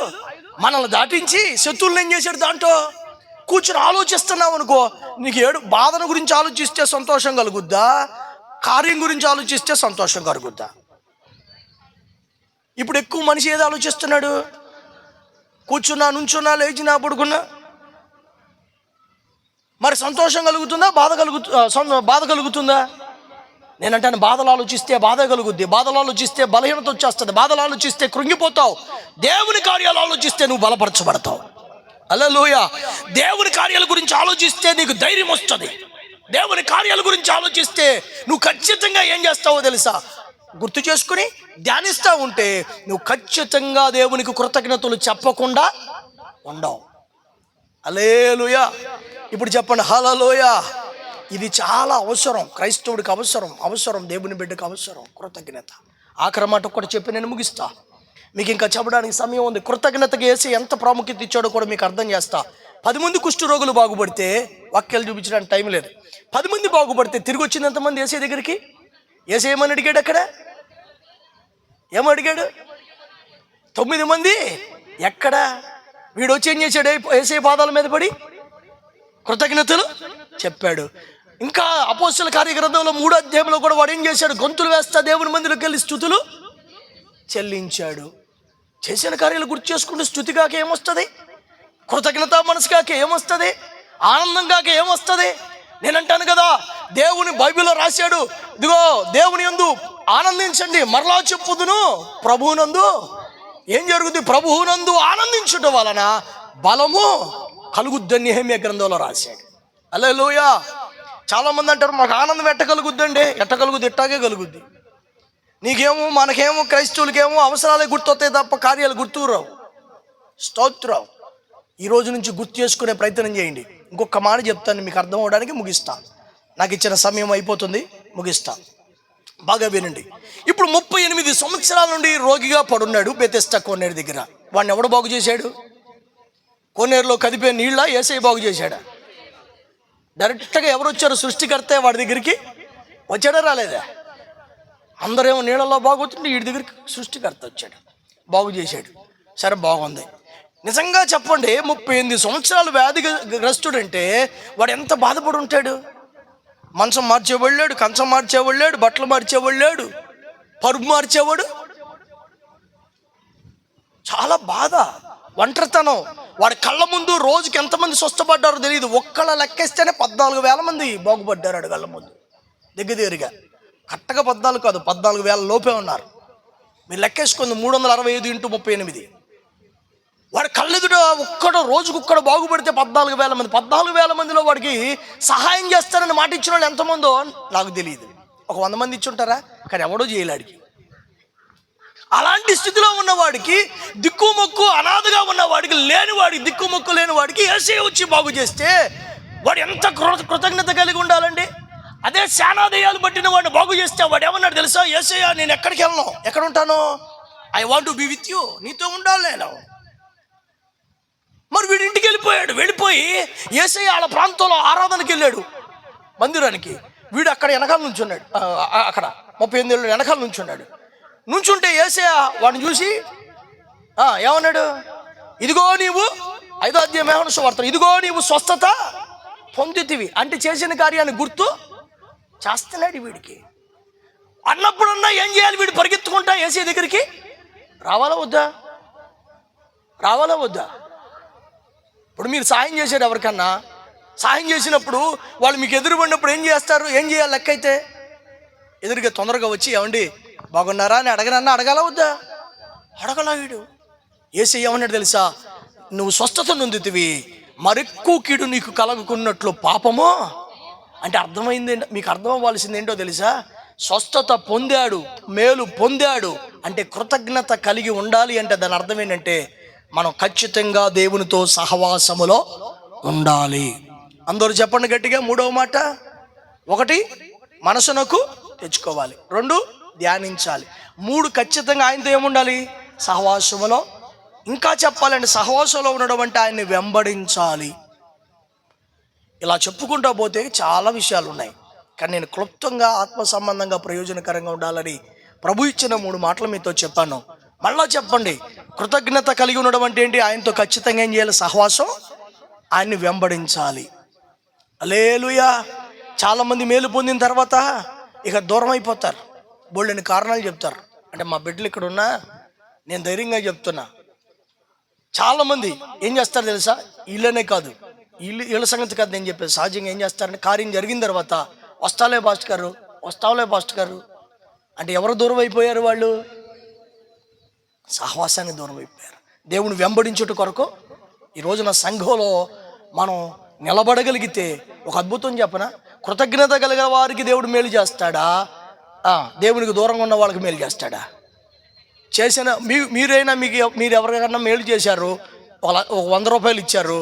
Speaker 1: మనల్ని దాటించి శత్రువులను ఏం చేశాడు? దాంట్లో కూర్చుని ఆలోచిస్తున్నావు అనుకో, నీకు బాధన గురించి ఆలోచిస్తే సంతోషం కలుగుద్దా? కార్యం గురించి ఆలోచిస్తే సంతోషం కలుగుద్దా? ఇప్పుడు ఎక్కువ మనిషి ఏది ఆలోచిస్తున్నాడు? కూర్చున్నా, నుంచున్నా, లేచినా, పడుకున్నా. మరి సంతోషం కలుగుతుందా? బాధ కలుగుతుందా? నేనంటాను బాధలు ఆలోచిస్తే బాధ కలుగుద్ది, బాధలు ఆలోచిస్తే బలహీనత వచ్చేస్తుంది, బాధలు ఆలోచిస్తే కృంగిపోతావు. దేవుని కార్యాలు ఆలోచిస్తే నువ్వు బలపరచబడతావు. హల్లెలూయా. దేవుని కార్యాల గురించి ఆలోచిస్తే నీకు ధైర్యం వస్తుంది. దేవుని కార్యాల గురించి ఆలోచిస్తే నువ్వు ఖచ్చితంగా ఏం చేస్తావో తెలుసా? గుర్తు చేసుకుని ధ్యానిస్తూ ఉంటే నువ్వు ఖచ్చితంగా దేవునికి కృతజ్ఞతలు చెప్పకుండా ఉండవు. హల్లెలూయా. ఇప్పుడు చెప్పండి హల్లెలూయా. ఇది చాలా అవసరం, క్రైస్తవుడికి అవసరం, దేవుని బిడ్డకు అవసరం కృతజ్ఞత. ఆఖరి మాట ఒక్కటి చెప్పి నేను ముగిస్తా, మీకు ఇంకా చెప్పడానికి సమయం ఉంది. కృతజ్ఞతకి వేసి ఎంత ప్రాముఖ్యత ఇచ్చాడో కూడా మీకు అర్థం చేస్తా. 10 మంది కుష్ఠరోగులు బాగుపడితే, వాక్యాలు చూపించడానికి టైం లేదు, 10 మంది బాగుపడితే తిరిగి వచ్చింది ఎంతమంది ఏసే దగ్గరికి? ఏసే ఏమని అడిగాడు? అక్కడ ఏమడిగాడు? 9 మంది. ఎక్కడ? వీడు వచ్చి ఏం చేశాడు? ఏసే పాదాల మీద పడి కృతజ్ఞతలు చెప్పాడు. ఇంకా అపోస్తల కార్యగ్రంథంలో 3వ అధ్యాయంలో కూడా వాడు ఏం చేశాడు? గొంతులు వేస్తా దేవుని మందిలోకి వెళ్ళి స్తుతులు చెల్లించాడు. చేసిన కార్యాలు గుర్తు చేసుకుంటే స్తుతి కాక ఏమొస్తుంది? కృతజ్ఞత మనసు కాక ఏమొస్తుంది? ఆనందం కాక ఏమొస్తుంది? నేనంటాను కదా, దేవుని బైబిల్లో రాశాడు, ఇదిగో దేవుని యందు ఆనందించండి, మరలా చెప్పుదును ప్రభువునందు ఏం జరుగుతుంది? ప్రభువునందు ఆనందించుట వలన బలము కలుగుద్దని నెహెమ్యా గ్రంథంలో రాశాడు. హల్లెలూయా. చాలామంది అంటారు మాకు ఆనందం ఎట్ట కలుగుద్దండి? ఎట్ట కలుగుద్ది? ఎట్టాగే కలుగుద్ది. నీకేమో మనకేమో క్రైస్తవులకేమో అవసరాలే గుర్తొస్తాయి తప్ప కార్యాలు గుర్తురావు. స్తోత్రం. ఈ రోజు నుంచి గుర్తు చేసుకునే ప్రయత్నం చేయండి. ఇంకొక మాట చెప్తాను మీకు అర్థం అవడానికి, ముగిస్తా. నాకు ఇచ్చిన సమయం అయిపోతుంది, ముగిస్తా. బాగా వినండి. ఇప్పుడు 38 సంవత్సరాల నుండి రోగిగా పడున్నాడు బెతెస్దా కోనేరు దగ్గర. వాడిని ఎవడు బాగు చేశాడు? కోనేరులో కదిపే నీళ్ళ యేసయ్య బాగు చేశాడా? డైరెక్ట్గా ఎవరు వచ్చారు? సృష్టికర్తే వాడి దగ్గరికి వచ్చాడా? రాలేదా? అందరేమో నీళ్ళలో బాగుతుంటే వీడి దగ్గరికి సృష్టికర్త వచ్చాడు, బాగు చేశాడు. సరే బాగుంది. నిజంగా చెప్పండి, 38 సంవత్సరాలు వ్యాధిగ్రస్తుడంటే వాడు ఎంత బాధపడి ఉంటాడు? మంచం మార్చేవాళ్ళాడు, కంచం మార్చేవాళ్ళాడు, బట్టలు మార్చేవాళ్ళాడు, పరుపు మార్చేవాడు. చాలా బాధ, ఒంటరితనం. వాడి కళ్ళ ముందు రోజుకి ఎంతమంది స్వస్థపడ్డారో తెలియదు. ఒక్కళ్ళ లెక్కేస్తేనే 14,000 మంది బాగుపడ్డారు వాడి కళ్ళ ముందు. దగ్గరగా కరెక్ట్గా 14 కాదు, 14,000 లోపే ఉన్నారు. మీరు లెక్కేసుకుంది 365 ఇంటూ 38. వాడి కళ్ళెదుట రోజుకొక్కడు బాగుపడితే 14,000 మంది. 14,000 మందిలో వాడికి సహాయం చేస్తారని మాట ఇచ్చిన వాళ్ళు ఎంతమందో నాకు తెలియదు. ఒక 100 మంది ఇచ్చుంటారా, కానీ ఎవడో చేయలేడికి. అలాంటి స్థితిలో ఉన్నవాడికి, దిక్కుమొక్కు అనాథగా ఉన్నవాడికి, లేనివాడికి, దిక్కుమొక్కు లేనివాడికి యేసయ్య వచ్చి బాగు చేస్తే వాడు ఎంత కృతజ్ఞత కలిగి ఉండాలండి. అదే శానాదయాలు పట్టిన వాడిని బాగు చేస్తే వాడు ఏమన్నాడు తెలుసా? యేసయ్య నేను ఎక్కడికి వెళ్ళను, ఎక్కడ ఉంటాను, I want to be with you, నీతో ఉండాలి నేను. మరి వీడి ఇంటికి వెళ్ళిపోయి యేసయ్య వాళ్ళ ప్రాంతంలో ఆరాధనకి వెళ్ళాడు మందిరానికి. వీడు అక్కడ వెనకాల నుంచున్నాడు, అక్కడ 38 ఏళ్ళు వెనకాల నుంచున్నాడు. నుంచుంటే యేసయ్య వాడిని చూసి ఏమన్నాడు? ఇదిగో నీవు 5వ అధ్యాయం యోహాను సువార్త, ఇదిగో నీవు స్వస్థత పొందితివి అంటే చేసిన కార్యాన్ని గుర్తు చేస్తున్నాడు వీడికి. అన్నప్పుడన్నా ఏం చేయాలి? వీడు పరిగెత్తుకుంటా యేసయ్య దగ్గరికి రావాలా వద్దా? ఇప్పుడు మీరు సాయం చేశారు ఎవరికన్నా, సాయం చేసినప్పుడు వాళ్ళు మీకు ఎదురు పడినప్పుడు ఏం చేయాలి? లెక్క అయితే ఎదురుగా తొందరగా వచ్చి ఏమండి బాగున్నారా అని అడగాల వద్దా? అడగలా వీడు. యేసయ్య ఏమన్నాడు తెలుసా? నువ్వు స్వస్థత నొందితివి, మరెక్కువ కీడు నీకు కలగకున్నట్లు పాపము అంటే అర్థమైంది. మీకు అర్థం అవ్వాల్సింది ఏంటో తెలుసా? స్వస్థత పొందాడు, మేలు పొందాడు అంటే కృతజ్ఞత కలిగి ఉండాలి. అంటే దాని అర్థం ఏంటంటే మనం ఖచ్చితంగా దేవునితో సహవాసములో ఉండాలి. అందరూ చెప్పండి గట్టిగా. 3వ మాట, 1 మనసునకు తెచ్చుకోవాలి, 2 ధ్యానించాలి, 3 ఖచ్చితంగా ఆయనతో ఏముండాలి? సహవాసములో. ఇంకా చెప్పాలంటే సహవాసంలో ఉండడం అంటే ఆయన్ని వెంబడించాలి. ఇలా చెప్పుకుంటూ పోతే చాలా విషయాలు ఉన్నాయి, కానీ నేను క్లుప్తంగా ఆత్మ సంబంధంగా ప్రయోజనకరంగా ఉండాలని ప్రభు ఇచ్చిన 3 మాటలు మీతో చెప్పాను. మళ్ళా చెప్పండి, కృతజ్ఞత కలిగి ఉండడం అంటే ఏంటి? ఆయనతో ఖచ్చితంగా ఏం చేయాలి? సహవాసం, ఆయన్ని వెంబడించాలి. హల్లెలూయా. చాలామంది మేలు పొందిన తర్వాత ఇక దూరం అయిపోతారు, బోల్డని కారణాలు చెప్తారు. అంటే మా బిడ్డలు ఇక్కడ ఉన్నా నేను ధైర్యంగా చెప్తున్నా, చాలామంది ఏం చేస్తారు తెలుసా? ఇళ్ళనే కాదు, వీళ్ళ సంగతి కాదు నేను చెప్పేది. సహజంగా ఏం చేస్తారంటే కార్యం జరిగిన తర్వాత వస్తావులే పాస్టర్ గారు అంటే ఎవరు దూరం అయిపోయారు? వాళ్ళు సహవాసానికి దూరం అయిపోయారు. దేవుని వెంబడించుట కొరకు ఈరోజు నా సంఘంలో మనం నిలబడగలిగితే ఒక అద్భుతం చెప్పనా? కృతజ్ఞత కలిగిన వారికి దేవుడు మేలు చేస్తాడా? దేవునికి దూరంగా ఉన్న వాళ్ళకి మేలు చేస్తాడా? చేసిన మీరైనా మీరు ఎవరికైనా మేలు చేశారు, ఒక 100 రూపాయలు ఇచ్చారు,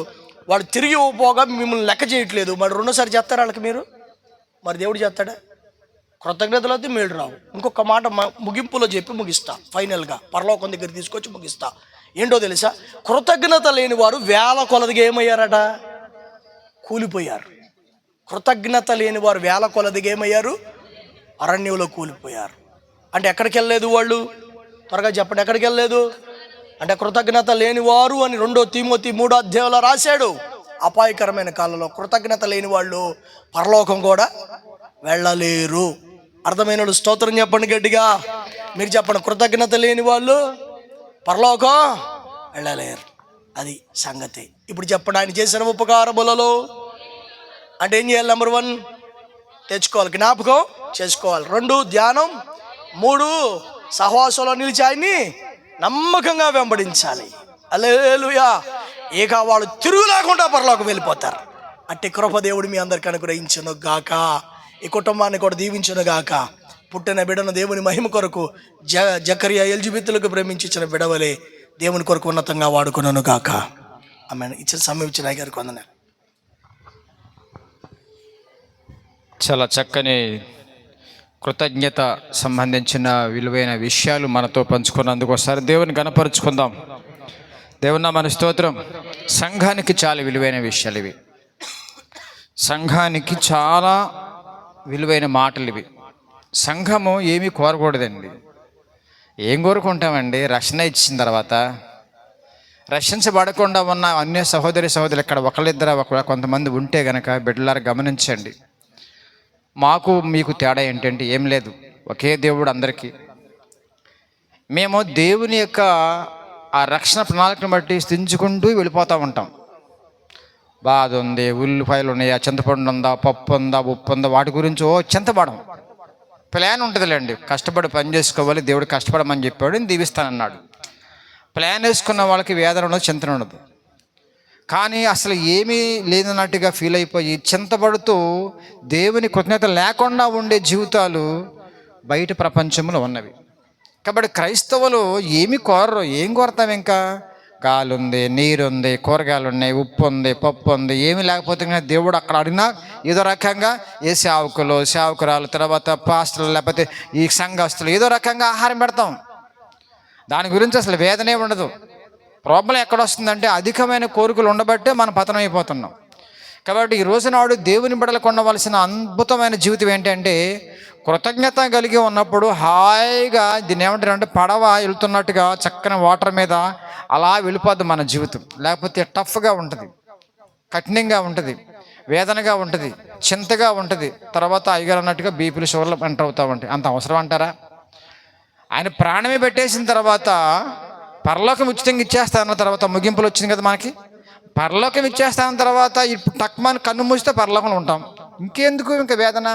Speaker 1: వాడు తిరిగి పోగా మిమ్మల్ని లెక్క చేయట్లేదు, మరి 2వ చేస్తారా వాళ్ళకి మీరు? మరి దేవుడు చేస్తాడా? కృతజ్ఞతలు అయితే మేలు రావు. ఇంకొక మాట ముగింపులో చెప్పి ముగిస్తా, ఫైనల్గా పరలోకం దగ్గర తీసుకొచ్చి ముగిస్తా. ఏంటో తెలుసా? కృతజ్ఞత లేని వారు 1000 కొలదిగా ఏమయ్యారట? కూలిపోయారు. కృతజ్ఞత లేని వారు 1000 కొలదిగా ఏమయ్యారు? అరణ్యంలో కూలిపోయారు. అంటే ఎక్కడికి వెళ్ళలేదు వాళ్ళు? త్వరగా చెప్పండి, ఎక్కడికి వెళ్ళలేదు? అంటే కృతజ్ఞత లేని వారు అని 2 తిమోతి 3వ అధ్యాయంలో రాశాడు. అపాయకరమైన కాలంలో కృతజ్ఞత లేని వాళ్ళు పరలోకం కూడా వెళ్ళలేరు. అర్థమైన వాళ్ళు స్తోత్రం చెప్పండి గట్టిగా. మీరు చెప్పండి, కృతజ్ఞత లేని వాళ్ళు పరలోకం వెళ్ళలేరు. అది సంగతి. ఇప్పుడు చెప్పండి, ఆయన చేసిన ఉపకారములలో అంటే ఏం చేయాలి? నెంబర్ 1 తెచ్చుకోవాలి, జ్ఞాపకం చేసుకోవాలి, 2 ధ్యానం, 3 సహవాసంలో నిలిచి ఆయన్ని నమ్మకంగా వెంబడించాలి. హల్లెలూయా. ఇక వాళ్ళు తిరుగు లేకుండా పరలోకం వెళ్ళిపోతారు. అట్టి కృప దేవుడు మీ అందరికి అనుగ్రహించును గాక. ఈ కుటుంబాన్ని కూడా దీవించును గాక. పుట్టిన బిడ్డను దేవుని మహిమ కొరకు జకరియా ఎలిజబెతులకు ప్రేమించిన బిడవలే దేవుని కొరకు ఉన్నతంగా వాడుకున్నాను గాక. ఆమె ఇచ్చిన సమయం ఇచ్చిన గారికి వందనాలు.
Speaker 3: చాలా చక్కని కృతజ్ఞత సంబంధించిన విలువైన విషయాలు మనతో పంచుకున్నందుకు ఒకసారి దేవుని గణపరుచుకుందాం. దేవుని మన స్తోత్రం. సంఘానికి చాలా విలువైన విషయాలు ఇవి. సంఘానికి చాలా విలువైన మాటలు ఇవి. సంఘము ఏమీ కోరకూడదండి. ఏం కోరుకుంటామండి? రక్షణ ఇచ్చిన తర్వాత రక్షించబడకుండా ఉన్న అన్య సహోదరులు ఇక్కడ ఒకళ్ళిద్దరు కొంతమంది ఉంటే గనక బిడ్డలారా గమనించండి. మాకు మీకు తేడా ఏంటంటే ఏం లేదు, ఒకే దేవుడు అందరికీ. మేము దేవుని యొక్క ఆ రక్షణ ప్రణాళికను బట్టి స్థించుకుంటూ వెళ్ళిపోతూ ఉంటాం. బాధ ఉంది, ఉల్లిపాయలు ఉన్నాయా, చింతపండు ఉందా, పప్పు ఉందా, ఉప్పు ఉందా, వాటి గురించి చింతపడం. ప్లాన్ ఉంటుందిలేండి, కష్టపడి పని చేసుకోవాలి, దేవుడు కష్టపడమని చెప్పాడు, నేను దీవిస్తానన్నాడు. ప్లాన్ వేసుకున్న వాళ్ళకి వేదన ఉండదు, చింతన ఉండదు. కానీ అసలు ఏమీ లేదన్నట్టుగా ఫీల్ అయిపోయి చింతపడుతూ దేవుని కృతజ్ఞత లేకుండా ఉండే జీవితాలు బయట ప్రపంచంలో ఉన్నవి. కాబట్టి క్రైస్తవులు ఏమి కోరరు. ఏం కోరతాం? ఇంకా గాలి ఉంది, నీరు ఉంది, కూరగాయలు ఉన్నాయి, ఉప్పు ఉంది, పప్పు ఉంది, ఏమీ లేకపోతే కానీ దేవుడు అక్కడ అడిగినా ఏదో రకంగా ఏ సేవకులు, సేవకురాలు, తర్వాత పాస్టర్లు, లేకపోతే ఈ సంఘస్థులు ఏదో రకంగా ఆహారం పెడతాం. దాని గురించి అసలు వేదనే ఉండదు. ప్రాబ్లం ఎక్కడ వస్తుందంటే అధికమైన కోరికలు ఉండబట్టే మనం పతనం అయిపోతున్నాం. కాబట్టి ఈ రోజునాడు దేవుని బిడ్డలకు ఉండవలసిన అద్భుతమైన జీవితం ఏంటంటే కృతజ్ఞత కలిగి ఉన్నప్పుడు హాయిగా దీన్ని ఏమంటారు అంటే పడవ వెళ్తున్నట్టుగా చక్కని వాటర్ మీద అలా వెళ్ళిపోద్ది మన జీవితం. లేకపోతే టఫ్గా ఉంటుంది, కఠినంగా ఉంటుంది, వేదనగా ఉంటుంది, చింతగా ఉంటుంది. తర్వాత అయ్యగారు అన్నట్టుగా బీపీలు, షుగర్లు ఎంటర్ అవుతూ ఉంటాయి. అంత అవసరం అంటారా? ఆయన ప్రాణమే పెట్టేసిన తర్వాత పరలోకం ఉచితంగా ఇచ్చేస్తా అన్న తర్వాత ముగింపులు వచ్చింది కదా మనకి. పరలోకం ఇచ్చేస్తాన తర్వాత ఇప్పుడు టక్మాని కన్ను మూస్తే పరలోకంలో ఉంటాం. ఇంకెందుకు ఇంకా వేదన?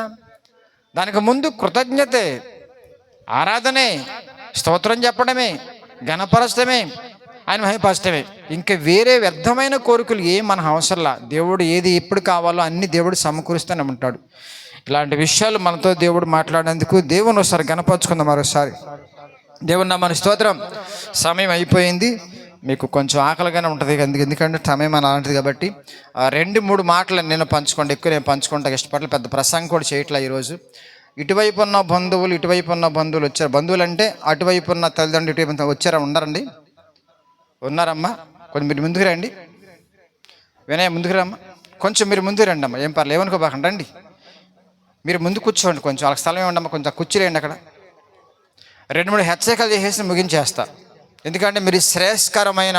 Speaker 3: దానికి ముందు కృతజ్ఞతే, ఆరాధనే, స్తోత్రం చెప్పడమే, ఘనపరచడమే, ఆయన మహిమపరచడమే. ఇంకా వేరే వ్యర్థమైన కోరికలు ఏం మన అవసరంలా. దేవుడు ఏది ఎప్పుడు కావాలో అన్ని దేవుడు సమకూరుస్తూనే ఉంటాడు. ఇలాంటి విషయాలు మనతో దేవుడు మాట్లాడేందుకు దేవుని ఒకసారి ఘనపరచుకుందాం. మరోసారి దేవుని నామానికి స్తోత్రం. సమయం అయిపోయింది, మీకు కొంచెం ఆకలిగానే ఉంటుంది ఎందుకంటే సమయం అలాంటిది. కాబట్టి 2-3 మాటలు నేను పంచుకోండి, ఎక్కువ నేను పంచుకుంటా ఇష్టపడలేదు. పెద్ద ప్రసంగం కూడా చేయట్లే ఈరోజు. ఇటువైపు ఉన్న బంధువులు, ఇటువైపు ఉన్న బంధువులు వచ్చారు. బంధువులు అంటే అటువైపు ఉన్న తల్లిదండ్రులు ఇటువైపు వచ్చారా? ఉన్నారండి? ఉన్నారమ్మా? కొంచెం మీరు ముందుకు రండి. వినయ ముందుకు రమ్మా, కొంచెం మీరు ముందుకు రండి అమ్మా. ఏం పర్లేదు, ఏమనుకోబాకండి, రండి. మీరు ముందు కూర్చోండి, కొంచెం వాళ్ళకి స్థలం ఏమండమ్మా, కొంచెం కూర్చోలేండి. అక్కడ 2-3 హెచ్చరికలు చేసేసి ముగించేస్తా. ఎందుకంటే మీరు శ్రేయస్కరమైన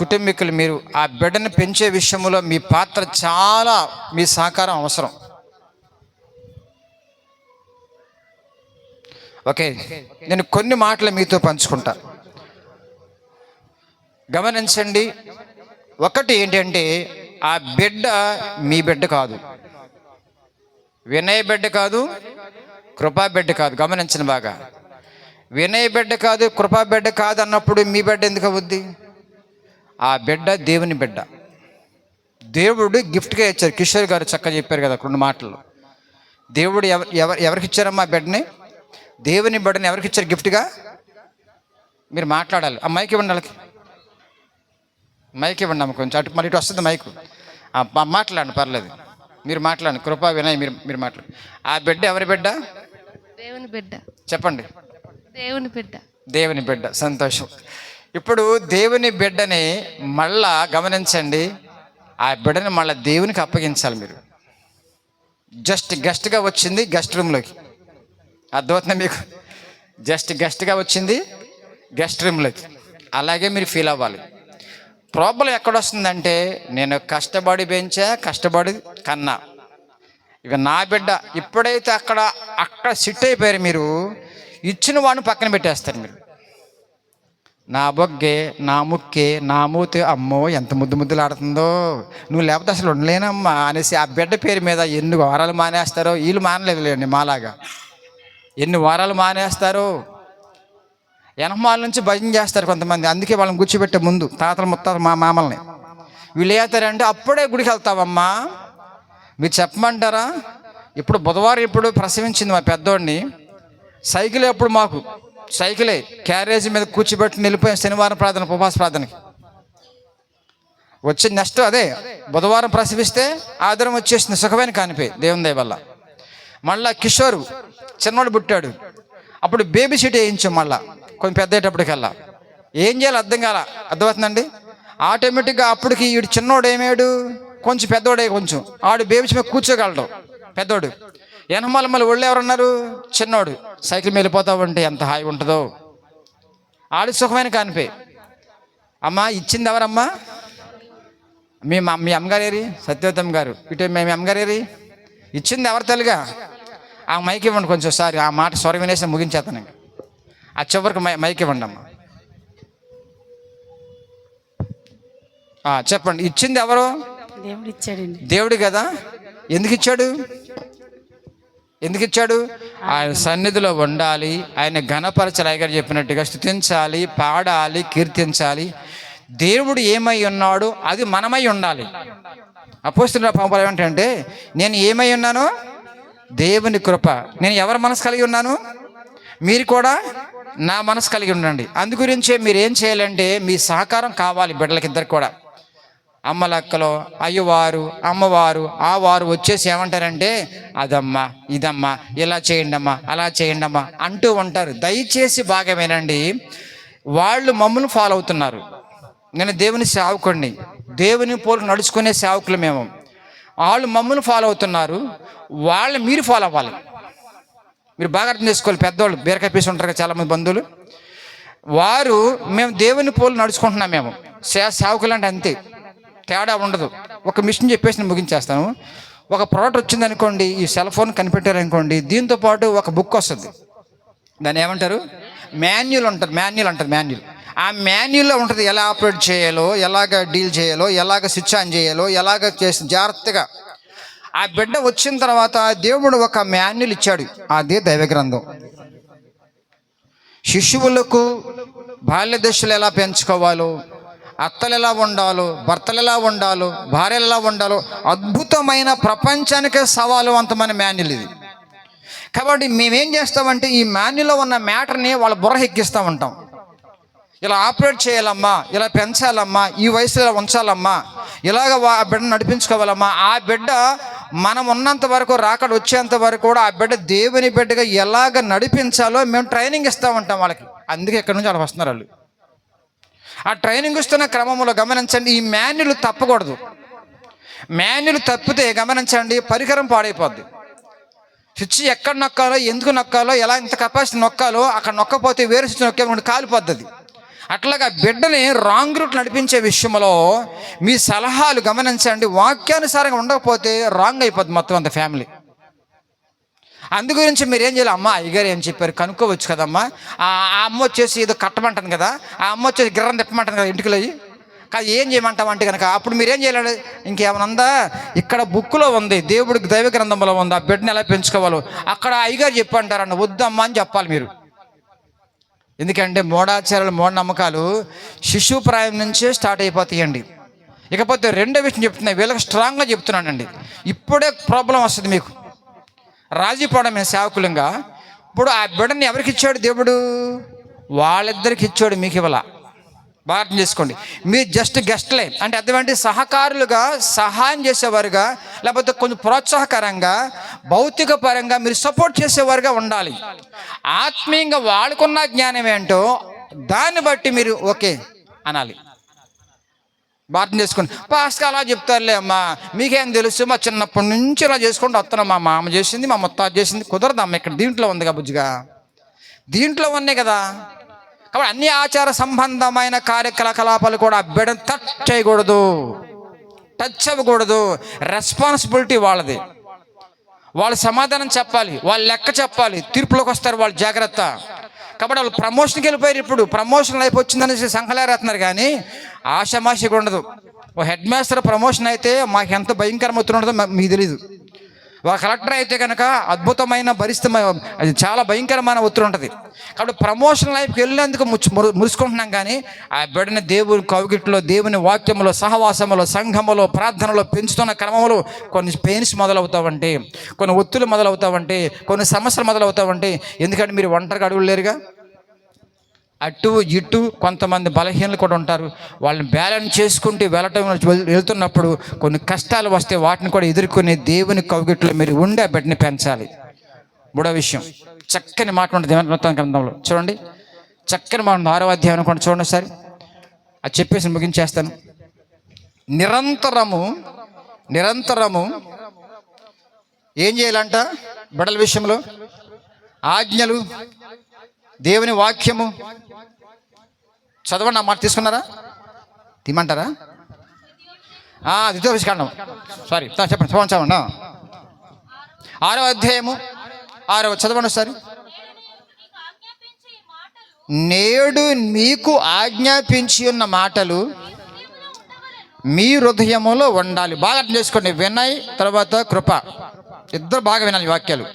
Speaker 3: కుటుంబీకులు. మీరు ఆ బిడ్డను పెంచే విషయంలో మీ పాత్ర చాలా, మీ సహకారం అవసరం. ఓకే, నేను కొన్ని మాటలు మీతో పంచుకుంటా, గమనించండి. ఒకటి ఏంటంటే ఆ బిడ్డ మీ బిడ్డ కాదు, వినయ బిడ్డ కాదు, కృపా బిడ్డ కాదు. గమనించండి బాగా. వినయ బిడ్డ కాదు, కృపా బిడ్డ కాదు అన్నప్పుడు మీ బిడ్డ ఎందుకు అవుద్ది? ఆ బిడ్డ దేవుని బిడ్డ. దేవుడు గిఫ్ట్గా ఇచ్చారు. కిషోర్ గారు చక్కగా చెప్పారు కదా 2 మాటలు. దేవుడు ఎవరికి ఇచ్చారమ్మా బిడ్డని? దేవుని బిడ్డని ఎవరికి ఇచ్చారు గిఫ్ట్గా? మీరు మాట్లాడాలి. ఆ మైక్ ఇవ్వండి, వాళ్ళకి మైక్ ఇవ్వండి అమ్మ. కొంచెం అటు మరి ఇటు వస్తుంది మైకు. మాట్లాడండి, పర్లేదు, మీరు మాట్లాడండి. కృపా వినయ్ మీరు మాట్లాడు. ఆ బిడ్డ ఎవరి బిడ్డ?
Speaker 4: దేవుని బిడ్డ.
Speaker 3: చెప్పండి.
Speaker 4: దేవుని బిడ్డ.
Speaker 3: దేవుని బిడ్డ. సంతోషం. ఇప్పుడు దేవుని బిడ్డని మళ్ళా గమనించండి, ఆ బిడ్డని మళ్ళీ దేవునికి అప్పగించాలి. మీరు జస్ట్ గెస్ట్గా వచ్చింది గెస్ట్ రూమ్లోకి, అర్థమవుతుంది మీకు? జస్ట్ గెస్ట్గా వచ్చింది గెస్ట్ రూమ్లోకి. అలాగే మీరు ఫీల్ అవ్వాలి. ప్రాబ్లం ఎక్కడొస్తుందంటే నేను కష్టపడి పెంచా, కష్టపడి కన్నా, ఇక నా బిడ్డ. ఇప్పుడైతే అక్కడ సిట్ అయిపోయారు మీరు, ఇచ్చిన వాడిని పక్కన పెట్టేస్తారు మీరు. నా బొగ్గే, నా ముక్కే, నా మూతి, అమ్మో ఎంత ముద్దులు ఆడుతుందో, నువ్వు లేకపోతే అసలు ఉండలేనమ్మా అనేసి ఆ బిడ్డ పేరు మీద ఎన్ని వారాలు మానేస్తారో. వీళ్ళు మానలేదులేండి, మాలాగా ఎన్ని వారాలు మానేస్తారో. ఎనమాల నుంచి భజన చేస్తారు కొంతమంది. అందుకే వాళ్ళని కూర్చోబెట్టే ముందు తాతలు ముత్తాతలు మా మామల్ని వీళ్ళు ఏతారంటే అప్పుడే గుడికి వెళ్తావమ్మా. మీరు చెప్పమంటారా? ఇప్పుడు బుధవారం ఇప్పుడు ప్రసవించింది మా పెద్దోడిని. సైకిల్ ఎప్పుడు మాకు సైకిలే, క్యారేజీ మీద కూర్చోబెట్టి వెళ్ళిపోయాం శనివారం ప్రార్థన, ఉపవాస ప్రార్థనకి. వచ్చి నెక్స్ట్ అదే బుధవారం ప్రసవిస్తే ఆదివారం వచ్చేసింది, సుఖమైన కానిపోయి దేవుని దయ వల్ల. మళ్ళా కిషోరు చిన్నోడు పుట్టాడు, అప్పుడు బేబీ సీట్ వేయించాం. మళ్ళా కొంచెం పెద్ద అయ్యేటప్పటికల్లా ఏం చేయాలి అర్థం కాల. అర్థమవుతుందండి? ఆటోమేటిక్గా అప్పటికి వీడు చిన్నోడు ఏమేడు, కొంచెం పెద్దోడే, కొంచెం ఆడు బేబీ మీద కూర్చోగలడు పెద్దోడు. ఎనమాల మళ్ళీ ఒళ్ళు ఎవరున్నారు? చిన్నోడు. సైకిల్ మీద వెళ్ళిపోతావంటే ఎంత హాయి ఉంటుందో. ఆడి సుఖమైన కానిపోయి. అమ్మా ఇచ్చింది ఎవరమ్మా? మీ అమ్మగారేరి? సత్యవతమ్మ గారు. ఇటు మీ అమ్మగారేరి? ఇచ్చింది ఎవరు తల్లిగా? ఆ మైక్ ఇవ్వండి కొంచెం. సారి ఆ మాట స్వరం వినేసి ముగించేస్తాను. ఇంకా ఆ చివరికి మైక్ ఇవ్వండి అమ్మా. చెప్పండి, ఇచ్చింది ఎవరు?
Speaker 4: దేవుడు ఇచ్చాడండి.
Speaker 3: దేవుడు కదా. ఎందుకు ఇచ్చాడు? ఆయన సన్నిధిలో ఉండాలి, ఆయన ఘనపరచాలి, అయ్యగారు చెప్పినట్టుగా స్తుతించాలి, పాడాలి, కీర్తించాలి. దేవుడు ఏమై ఉన్నాడో అది మనమై ఉండాలి. అపోస్తలుల పౌలు ఏమంటే, నేను ఏమై ఉన్నానో దేవుని కృప. నేను ఎవరి మనసు కలిగి ఉన్నాను? మీరు కూడా నా మనసు కలిగి ఉండండి. అందు గురించే మీరు ఏం చేయాలంటే, మీ సహకారం కావాలి బిడ్డలకి ఇద్దరు కూడా. అమ్మలక్కలో అయ్యవారు అమ్మవారు ఆ వారు వచ్చేసి ఏమంటారంటే, అదమ్మా ఇదమ్మా ఇలా చేయండి అమ్మా అలా చేయండి అమ్మా అంటూ ఉంటారు. దయచేసి బాగా వినండి, వాళ్ళు మమ్మల్ని ఫాలో అవుతున్నారు. నేను దేవుని సేవకుడిని, దేవుని పోలికి నడుచుకునే సేవకులు మేము. వాళ్ళు మమ్మల్ని ఫాలో అవుతున్నారు, వాళ్ళు మీరు ఫాలో అవ్వాలి. మీరు బాగా అర్థం చేసుకోవాలి. పెద్దవాళ్ళు బీరకాయ పీసు ఉంటారు కదా చాలామంది బంధువులు, వారు మేము దేవుని పోలు నడుచుకుంటున్నాం. మేము సేవకులు అంటే అంతే, తేడా ఉండదు. ఒక మిషన్ చెప్పేసి నేను ముగించేస్తాను. ఒక ప్రోడక్ట్ వచ్చింది అనుకోండి, ఈ సెల్ ఫోన్ కనిపెట్టారనుకోండి, దీంతో పాటు ఒక బుక్ వస్తుంది. దాన్ని ఏమంటారు? మాన్యువల్ అంటారు. మాన్యువల్. ఆ మాన్యువల్లో ఉంటుంది ఎలా ఆపరేట్ చేయాలో, ఎలాగ డీల్ చేయాలో, ఎలాగ స్విచ్ ఆన్ చేయాలో, ఎలాగ చేసి జాగ్రత్తగా. ఆ బిడ్డ వచ్చిన తర్వాత దేవుడు ఒక మాన్యువల్ ఇచ్చాడు, అదే దైవ గ్రంథం. శిశువులకు బాల్య దశలు ఎలా పెంచుకోవాలో, అత్తలు ఎలా ఉండాలో, భర్తలు ఎలా ఉండాలో, భార్యలు ఎలా ఉండాలో, అద్భుతమైన ప్రపంచానికే సవాలు అంతమైన మాన్యువల్ ఇది. కాబట్టి మేమేం చేస్తామంటే, ఈ మాన్యువల్లో ఉన్న మ్యాటర్ని వాళ్ళ బుర్ర ఎక్కిస్తూ ఉంటాం. ఇలా ఆపరేట్ చేయాలమ్మా, ఇలా పెంచాలమ్మా, ఈ వయసులో ఇలా ఉంచాలమ్మా, ఇలాగ ఆ బిడ్డను నడిపించుకోవాలమ్మా. ఆ బిడ్డ మనం ఉన్నంత వరకు, రాకడ వచ్చేంత వరకు కూడా ఆ బిడ్డ దేవుని బిడ్డగా ఎలాగ నడిపించాలో మేము ట్రైనింగ్ ఇస్తూ ఉంటాం వాళ్ళకి. అందుకే ఎక్కడి నుంచి అలా వస్తున్నారు వాళ్ళు. ఆ ట్రైనింగ్ ఇస్తున్న క్రమంలో గమనించండి, ఈ మాన్యువల్ తప్పకూడదు. మాన్యువల్ తప్పితే గమనించండి, పరికరం పాడైపోద్ది. స్విచ్ ఎక్కడ నొక్కాలో, ఎందుకు నొక్కాలో, ఎలా ఇంత కెపాసిటీ నొక్కాలో, అక్కడ నొక్కపోతే వేరే స్విచ్ నొక్కే కాలిపోద్ది. అట్లాగా బిడ్డని రాంగ్ రూట్ నడిపించే విషయంలో మీ సలహాలు గమనించండి. వాక్యానుసారంగా ఉండకపోతే రాంగ్ అయిపోద్ది మొత్తం అంత ఫ్యామిలీ. అందు గురించి మీరు ఏం చేయాలి, అమ్మ అయ్యగారు ఏం చెప్పారు కనుక్కోవచ్చు కదమ్మా. ఆ అమ్మ వచ్చేసి ఏదో కట్టమంటుంది కదా, ఆ అమ్మ వచ్చేసి గిర్రం తిప్పమంటుంది కదా ఇంటికి అయ్యి కాదు, ఏం చేయమంటామంటే కనుక అప్పుడు మీరేం చేయాలి, ఇంకేమైనా ఉందా? ఇక్కడ బుక్లో ఉంది, దేవుడికి దైవ గ్రంథంలో ఉంది, ఆ బిడ్డని ఎలా పెంచుకోవాలో అక్కడ అయ్యగారు చెప్పంటారన్న, వద్దమ్మా అని చెప్పాలి మీరు. ఎందుకంటే మూఢాచారాలు, మూఢనమ్మకాలు శిశుప్రాయం నుంచే స్టార్ట్ అయిపోతాయండి. ఇకపోతే రెండో విషయం చెప్తున్నాయి, వీళ్ళకి స్ట్రాంగ్గా చెప్తున్నానండి. ఇప్పుడే ప్రాబ్లం వస్తుంది మీకు, రాజీ పడడం మేము సేవకులంగా. ఇప్పుడు ఆ బిడ్డని ఎవరికి ఇచ్చాడు దేవుడు? వాళ్ళిద్దరికి ఇచ్చాడు, మీకు ఇవ్వాల. బాగా అర్థం చేసుకోండి. మీరు జస్ట్ గెస్ట్లే అంటే అటువంటి సహకారులుగా, సహాయం చేసేవారుగా, లేకపోతే కొంచెం ప్రోత్సాహకరంగా, భౌతిక పరంగా మీరు సపోర్ట్ చేసేవారుగా ఉండాలి. ఆత్మీయంగా వాళ్ళకున్న జ్ఞానం ఏంటో దాన్ని బట్టి మీరు ఓకే అనాలి. బాగా చేసుకోండి. పాస్గా అలా చెప్తారులే అమ్మా, మీకేం తెలుసు, మా చిన్నప్పటి నుంచి ఇలా చేసుకుంటూ వస్తున్నాం, మా మామ చేసింది, మా ముత్తాత చేసింది. కుదరదమ్మా, ఇక్కడ దీంట్లో ఉందిగా బుజ్జిగా, దీంట్లో ఉన్నాయి కదా. కాబట్టి అన్ని ఆచార సంబంధమైన కార్యకలాపాలు కూడా బిడ్డను టచ్ చేయకూడదు, టచ్ అవ్వకూడదు. రెస్పాన్సిబిలిటీ వాళ్ళది. వాళ్ళు సమాధానం చెప్పాలి, వాళ్ళు లెక్క చెప్పాలి, తీర్పులోకి వస్తారు వాళ్ళు, జాగ్రత్త. కాబట్టి వాళ్ళు ప్రమోషన్కి వెళ్ళిపోయారు. ఇప్పుడు ప్రమోషన్ లైఫ్ వచ్చిందనేసి సంకలేరేస్తున్నారు, కానీ ఆషామాషిగా ఉండదు. ఓ హెడ్ మాస్టర్ ప్రమోషన్ అయితే మాకు ఎంత భయంకరం అవుతుండదో మీకు తెలీదు. ఒక కలెక్టర్ అయితే కనుక అద్భుతమైన అది చాలా భయంకరమైన ఒత్తిడి ఉంటుంది. కాబట్టి ప్రమోషన్ లైఫ్కి వెళ్ళినందుకు మురుసుకుంటున్నాం, కానీ ఆ బిడ్డని దేవుని కౌగిట్లో, దేవుని వాక్యంలో, సహవాసములో, సంఘములో, ప్రార్థనలో పెంచుతున్న క్రమంలో కొన్ని పెయిన్స్ మొదలవుతావంటే, కొన్ని ఒత్తులు మొదలవుతావంటే, కొన్ని సమస్యలు మొదలవుతావంటే. ఎందుకంటే మీరు ఒంటరిగా అడుగులేరుగా, అటు ఇటు కొంతమంది బలహీనలు కూడా ఉంటారు. వాళ్ళని బ్యాలెన్స్ చేసుకుంటూ వెళ్తున్నప్పుడు కొన్ని కష్టాలు వస్తే వాటిని కూడా ఎదుర్కొనే దేవుని కౌగిట్లో మీరు ఉండే బిడ్డని పెంచాలి. మూడో విషయం, చక్కని మాట ఉంటుంది మొత్తం గ్రంథంలో చూడండి, చక్కని మాట 6వ అధ్యాయం అనుకోండి, చూడండి ఒకసారి. అది చెప్పేసి ముగించేస్తాను. నిరంతరము ఏం చేయాలంట బిడ్డల విషయంలో? ఆజ్ఞలు, దేవుని వాక్యము చదవండి. ఆ మాట తీసుకున్నారా? తీమంటారా? ద్వితీయోపదేశకాండం, సారీ చెప్పండి, చదవండి. 6వ అధ్యాయము 6వ చదవండి ఒకసారి. నేడు మీకు ఆజ్ఞాపించి ఉన్న మాటలు మీ హృదయములో ఉండాలి. బాగా అర్థం చేసుకోండి. వినయ్ తర్వాత కృప, ఇద్దరు బాగా వినాలి వాక్యాలు.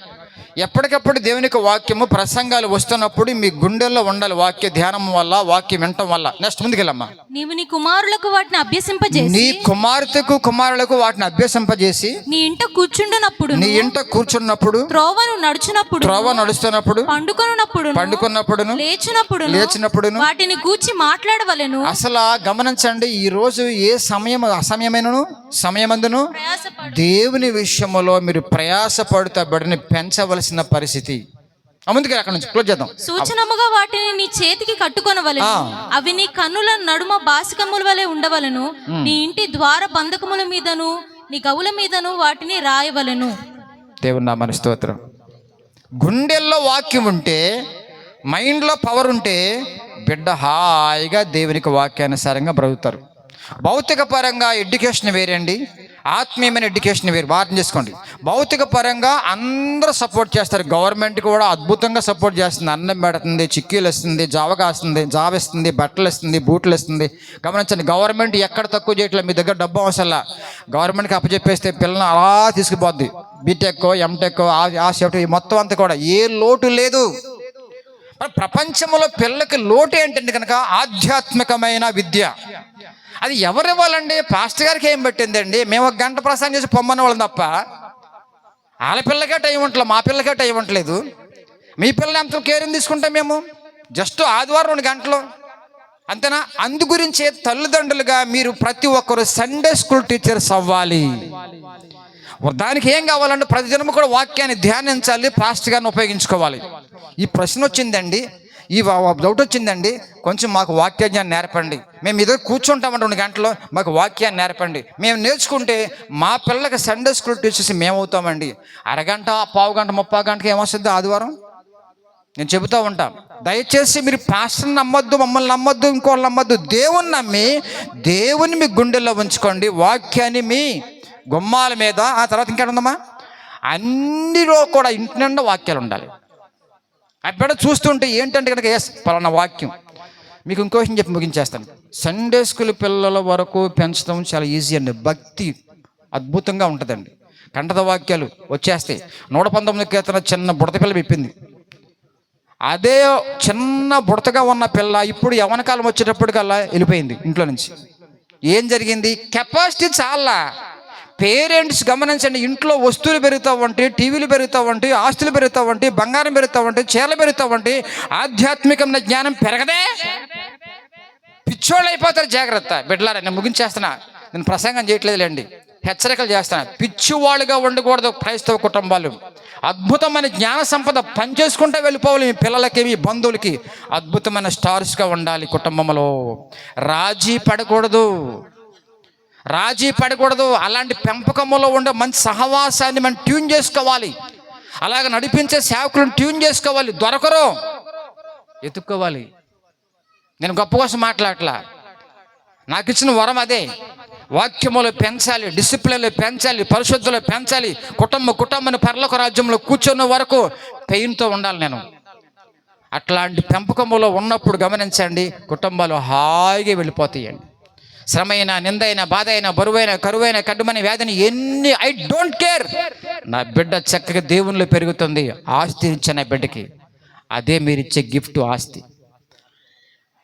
Speaker 3: ఎప్పటికప్పుడు దేవునికి వాక్యము ప్రసంగాలు వస్తున్నప్పుడు మీ గుండెల్లో ఉండాలి, వాక్య ధ్యానం వల్ల, వాక్యం వినటం వల్ల. నెక్స్ట్ ముందుకెళ్ళమ్మా.
Speaker 2: నీవు నీ కుమారులకు వాటిని అభ్యసింపజేసి,
Speaker 3: నీ కుమార్తెకు కుమారులకు వాటిని అభ్యసింపజేసి,
Speaker 2: నీ ఇంట కూర్చుండునప్పుడు,
Speaker 3: నీ ఇంట కూర్చున్నప్పుడు,
Speaker 2: త్రోవను నడుచునప్పుడు,
Speaker 3: త్రోవ నడుస్తున్నప్పుడు, పండుకున్నప్పుడును, లేచినప్పుడును
Speaker 2: వాటిని గూర్చి మాట్లాడవలెను.
Speaker 3: అసలు గమనించండి, ఈ రోజు ఏ అసమయమైనను సమయమందును దేవుని విషయములో మీరు ప్రయాసపడుతూ బిడ్డని పెంచవలసిన పరిస్థితి. ముందుకు అక్కడ నుంచి క్లోజ్ చేద్దాం.
Speaker 2: సూచనముగా వాటిని నీ చేతికి కట్టుకొనవలెను. అవి నీ కన్నుల నడుమ బాసికముల వలె ఉండవలెను. నీ ఇంటి ద్వార బంధకముల మీదను నీ గవుల మీదను వాటిని రాయవలెను.
Speaker 3: దేవుని నామమునకు స్తోత్రం. గుండెల్లో వాక్యం ఉంటే, మైండ్లో పవర్ ఉంటే బిడ్డ హాయిగా దేవునికి వాక్యానుసారంగా బ్రతుకుతారు. భౌతిక పరంగా ఎడ్యుకేషన్ వేరండి, ఆత్మీయమైన ఎడ్యుకేషన్ వేరు. వాటిని చేసుకోండి. భౌతిక పరంగా అందరూ సపోర్ట్ చేస్తారు. గవర్నమెంట్ కూడా అద్భుతంగా సపోర్ట్ చేస్తుంది. అన్నం పెడుతుంది, చిక్కీలు ఇస్తుంది, జావ కాస్తుంది, జావ ఇస్తుంది, బట్టలు ఇస్తుంది, బూట్లు ఇస్తుంది. గమనించండి, గవర్నమెంట్ ఎక్కడ తక్కువ చేయట్లేదు. మీ దగ్గర డబ్బు అవసరంలా, గవర్నమెంట్కి అప్పచెప్పేస్తే పిల్లల్ని అలా తీసుకుపోద్ది. బీటెక్, ఎంటెక్, ఆ సేఫ్టీ మొత్తం అంతా కూడా ఏ లోటు లేదు. ప్రపంచంలో పిల్లలకి లోటు ఏంటంటే కనుక ఆధ్యాత్మికమైన విద్య. అది ఎవరు ఇవ్వాలండి? పాస్టర్ గారికి ఏం పెట్టిందండి? మేము 1 గంట ప్రసంగం చేసి పొమ్మన్న వాళ్ళం తప్ప వాళ్ళ పిల్లకే టైం ఉండలేదు, మా పిల్లకే టైం ఉండలేదు. మీ పిల్లలు ఎంత కేరింగ్ తీసుకుంటాం మేము? జస్ట్ ఆదివారం 2 గంటలు అంతేనా? అందు గురించే తల్లిదండ్రులుగా మీరు ప్రతి ఒక్కరు సండే స్కూల్ టీచర్స్ అవ్వాలి. దానికి ఏం కావాలంటే ప్రతి జనము కూడా వాక్యాన్ని ధ్యానించాలి, పాస్టర్ గారిని ఉపయోగించుకోవాలి. ఈ ప్రశ్న వచ్చిందండి, ఈ డౌట్ వచ్చిందండి, కొంచెం మాకు వాక్యాన్ని నేర్పండి. మేము ఇద్దరు కూర్చుంటామంటే 2 గంటలు, మాకు వాక్యాన్ని నేర్పండి. మేము నేర్చుకుంటే మా పిల్లలకి సండే స్కూల్ టీచర్స్ మేము అవుతామండి. అరగంట, పావు గంట, 30 గంటకి ఏమొస్తుంది ఆదివారం? నేను చెబుతూ ఉంటాను, దయచేసి మీరు పాస్టర్ని నమ్మొద్దు, మమ్మల్ని నమ్మొద్దు, ఇంకోళ్ళు నమ్మొద్దు. దేవుని నమ్మి దేవుని మీ గుండెల్లో ఉంచుకోండి. వాక్యాన్ని మీ గుమ్మాల మీద, ఆ తర్వాత ఇంకేముందమ్మా, అన్నిలో కూడా ఇంటి నిండా వాక్యాలు ఉండాలి. అక్కడ చూస్తుంటే ఏంటంటే కనుక పలానా వాక్యం. మీకు ఇంకో విషయం చెప్పి ముగించేస్తాను. సండే స్కూల్ పిల్లల వరకు పెంచడం చాలా ఈజీ అండి. భక్తి అద్భుతంగా ఉంటుందండి. కంఠత వాక్యాలు వచ్చేస్తాయి. 119 కీర్తన చిన్న బుడత పిల్ల విప్పింది. అదే చిన్న బుడతగా ఉన్న పిల్ల ఇప్పుడు యవ్వన కాలం వచ్చేటప్పటికల్లా వెళ్ళిపోయింది ఇంట్లో నుంచి. ఏం జరిగింది? కెపాసిటీ చాలా. పేరెంట్స్ గమనించండి, ఇంట్లో వస్తువులు పెరుగుతూ ఉంటాయి, టీవీలు పెరుగుతూ ఉంటాయి, ఆస్తులు పెరుగుతూ ఉంటాయి, బంగారం పెరుగుతూ ఉంటాయి, చీరలు పెరుగుతూ ఉంటాయి, ఆధ్యాత్మికమైన జ్ఞానం పెరగదే, పిచ్చోళ్ళు అయిపోతారు. జాగ్రత్త బిడ్డలారా. నేను ముగించేస్తున్నా, నేను ప్రసంగం చేయట్లేదులేండి, హెచ్చరికలు చేస్తాను. పిచ్చివాళ్ళుగా ఉండకూడదు క్రైస్తవ కుటుంబాలు. అద్భుతమైన జ్ఞాన సంపద పనిచేసుకుంటూ వెళ్ళిపోవాలి. మీ పిల్లలకి, మీ బంధువులకి అద్భుతమైన స్టార్స్గా ఉండాలి. కుటుంబంలో రాజీ పడకూడదు, రాజీ పడకూడదు. అలాంటి పెంపకంలో ఉండే మంచి సహవాసాన్ని మనం ట్యూన్ చేసుకోవాలి. అలాగ నడిపించే సేవకులను ట్యూన్ చేసుకోవాలి. దొరకరు, ఎత్తుక్కోవాలి. నేను గొప్ప కోసం మాట్లాడట్లా, నాకు ఇచ్చిన వరం అదే. వాక్యములు పెంచాలి, డిసిప్లిన్లు పెంచాలి, పరిశుద్ధులు పెంచాలి. కుటుంబాన్ని పరలోక రాజ్యంలో కూర్చున్న వరకు పెయిన్తో ఉండాలి నేను. అట్లాంటి పెంపకములో ఉన్నప్పుడు గమనించండి, కుటుంబాలు హాయిగా వెళ్ళిపోతాయండి. శ్రమైన, నిందైన, బాధ అయినా, బరువైన, కరువైన, కడ్డుమని వ్యాధిని ఎన్ని, ఐ డోంట్ కేర్. నా బిడ్డ చక్కగా దేవునిలో పెరుగుతుంది. ఆస్తి ఇచ్చే నా బిడ్డకి అదే మీరు ఇచ్చే గిఫ్ట్, ఆస్తి.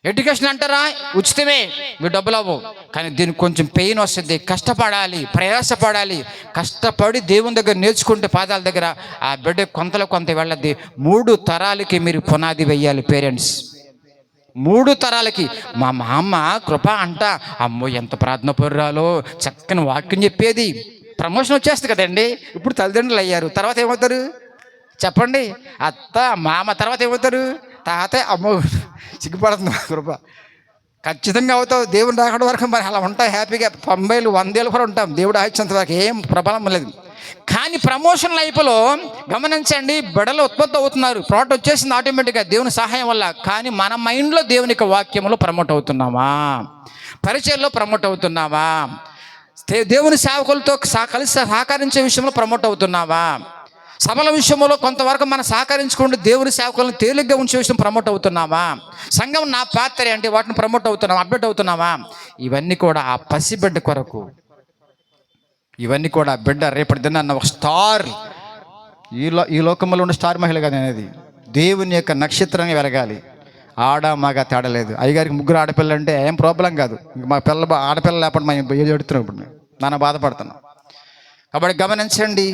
Speaker 3: ఎడ్యుకేషన్ అంటారా? ఉచితమే, మీరు డబ్బులు అవ్వవు. కానీ దీనికి కొంచెం పెయిన్ వస్తుంది. కష్టపడాలి, ప్రయాసపడాలి. కష్టపడి దేవుని దగ్గర నేర్చుకుంటే పాదాల దగ్గర ఆ బిడ్డ కొంతలో కొంత వెళ్ళద్ది. 3 తరాలకి మీరు పునాది వెయ్యాలి పేరెంట్స్. 3 తరాలకి. మా అమ్మ కృప అంట, అమ్మో ఎంత ప్రార్థన పరురాలో, చక్కని వాక్యం చెప్పేది. ప్రమోషన్ వచ్చేస్తుంది కదండి. ఇప్పుడు తల్లిదండ్రులు అయ్యారు, తర్వాత ఏమవుతారు చెప్పండి? అత్త, మామ, తర్వాత ఏమవుతారు? తాతయ్య. అమ్మో సిగ్గుపడుతుంది. కృప ఖచ్చితంగా అవుతావు. దేవుడు రాకడం వరకు మరి అలా ఉంటాం హ్యాపీగా. 90 100 ఏళ్ళు కూడా ఉంటాం. దేవుడు ఆయించేంత వరకు ఏం ప్రభావం లేదు. కానీ ప్రమోషన్ లైఫ్లో గమనించండి, బిడ్డలు ఉత్పత్తి అవుతున్నారు, ప్రోడక్ట్ వచ్చేసింది ఆటోమేటిక్గా దేవుని సహాయం వల్ల. కానీ మన మైండ్లో దేవునికి వాక్యంలో ప్రమోట్ అవుతున్నామా? పరిచయంలో ప్రమోట్ అవుతున్నావా? దేవుని సేవకులతో కలిసి సహకరించే విషయంలో ప్రమోట్ అవుతున్నావా? సభల విషయంలో కొంతవరకు మనం సహకరించుకుంటూ దేవుని సేవకులను తేలిగ్గా ఉంచే విషయం ప్రమోట్ అవుతున్నామా? సంఘం నా పాత్ర అంటే వాటిని ప్రమోట్ అవుతున్నామా, అప్డేట్ అవుతున్నామా? ఇవన్నీ కూడా ఆ పసిబిడ్డ కొరకు. ఇవన్నీ కూడా బిడ్డ రేపటి దినాన్న ఒక స్టార్. ఈ లోకంలో ఉన్న స్టార్ మహిళ కాదు అనేది, దేవుని యొక్క నక్షత్రంగా వెలగాలి. ఆడ మగ తేడా లేదు. అయ్యగారికి 3 ఆడపిల్లలు అంటే ఏం ప్రాబ్లం కాదు. మా ఆడపిల్ల లేకపోతే మేము ఏది ఎడుతున్నాం, ఇప్పుడు నాన్న బాధపడుతున్నాం. కాబట్టి గమనించండి,